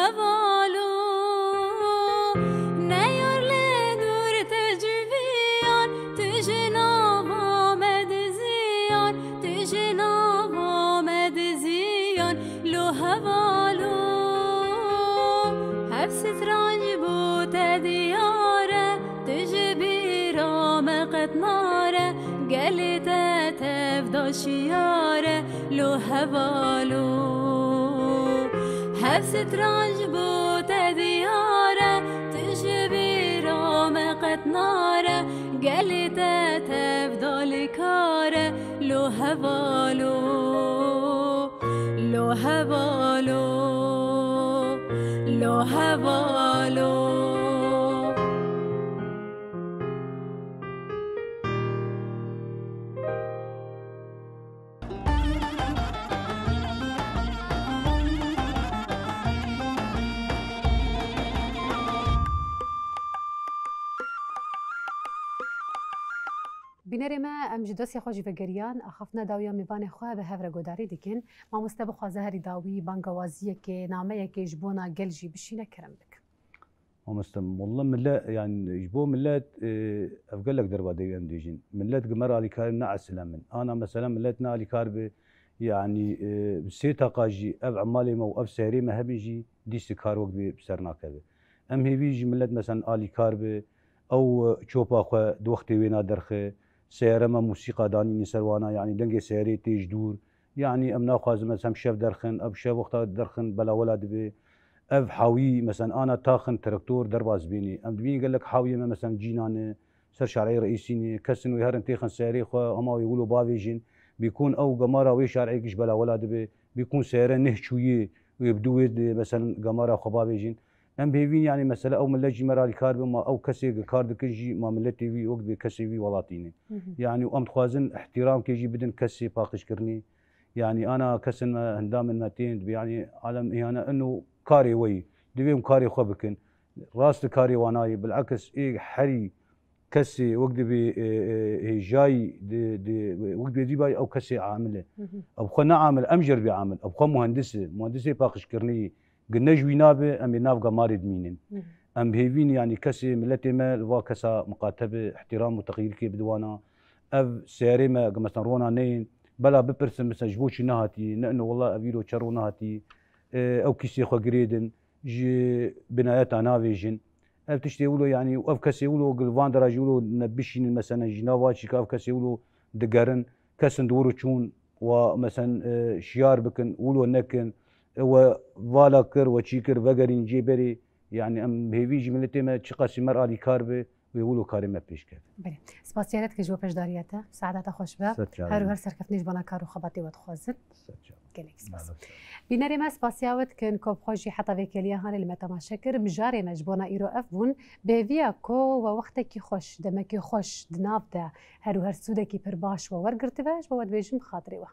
هوالو نیار لدور تجویان تجناب آمد زیان تجناب آمد زیان لو هوالو حبست رنج بود دیاره تجبیر آمقت ناره گلت تفداشیاره لو هوالو حبست رنج بود دیاره تشبیر آمقت ناره گلیت تفدال کاره لو هوالو لو هوالو لو هوالو بینر ما ام جدوسی خوشی وگریان اخفنا داویا میوان خواه به هفره گوداری دیکن ما مستبو خوازه هری داوی بانگوازیه که نامه که جبونا گلجی بشینه کرم بک ما مستم والله ملات يعني جبو ملات افقل لك دربا ديوان ديجين ملات قمر علي كار نعس لمن انا مثلا ملات نالي كار يعني بسيتا قاجي اب عمالي مو اب سيري ما هبيجي ديس كار وقت بسرنا كذا ام هيجي ملات مثلا الي كار او تشوبا خو دوختي وينا درخه سيارة ما موسيقى داني نسروانا يعني دنجي سياري تيج دور يعني امنا خازم مثلا شاف درخن اب شاف وقت درخن بلا ولد بي اف حاوي مثلا انا تاخن تراكتور درباز بيني ام بيني قال لك حاوي مثلا جينان سر شرعي رئيسيني كسن ويهرن تيخن سياري خو هما يقولوا بافيجين بيكون او قمارة وي شرعي كش بلا ولد بي بيكون سيارة نهشويه ويبدو مثلا قمارة خو بافيجين ام بيفين يعني مثلا او ملجي مرالي كار بما او كسي كارد كجي ما ملتي في وقت كسي في ولاتيني يعني وام خوازن احترام كيجي بدن كسي باقش كرني يعني انا كسن هندام المتين يعني عالم انا انه كاري وي دبيم كاري خو بكن راس كاري واناي بالعكس اي حري كسي وقت بي جاي وقت بي باي او كسي عامله او خنا عامل امجر بعامل او خو مهندسه باقش كرني قلنا جوينابه ام ناف قمارد مينين ام بهيفين يعني كسي ملتي ما الوا كسا مقاتبه احترام وتغيير كي بدوانا اف سياري ما مثلا رونا نين بلا ببرسن مثلا جبوشي نهاتي لانه والله افيرو تشرو نهاتي او كيسي خو جريدن جي بنايات نافيجن اف تشتي يقولوا يعني اف كسي يقولوا قلفان دراج يقولوا نبشين مثلا جناواتشي كاف كسي يقولوا دقرن كسن دورو تشون ومثلا شيار بكن يقولوا نكن وفالاكر وتشيكر فقرين جيبري يعني ام هيفيجي ملتي ما تشقاسي مرأة لي كاربه ويقولوا كارمه پیش کرد. بله. سپاسیارت که جوابش داریته. سعادت خوش به. هر و هر سرکفنیش بنا کارو خباتی ود خوازن. گلیک سپاس. بینری ما سپاسیاوت کن کب خوشی حتی وکیلیه هانی لمتا مشکر مجاری مجبونا ایرو افون به ویا کو و وقت کی خوش دمکی خوش دناب ده هر و هر سوده کی پر باش و ورگرتی باش و ود بیشم خاطری و.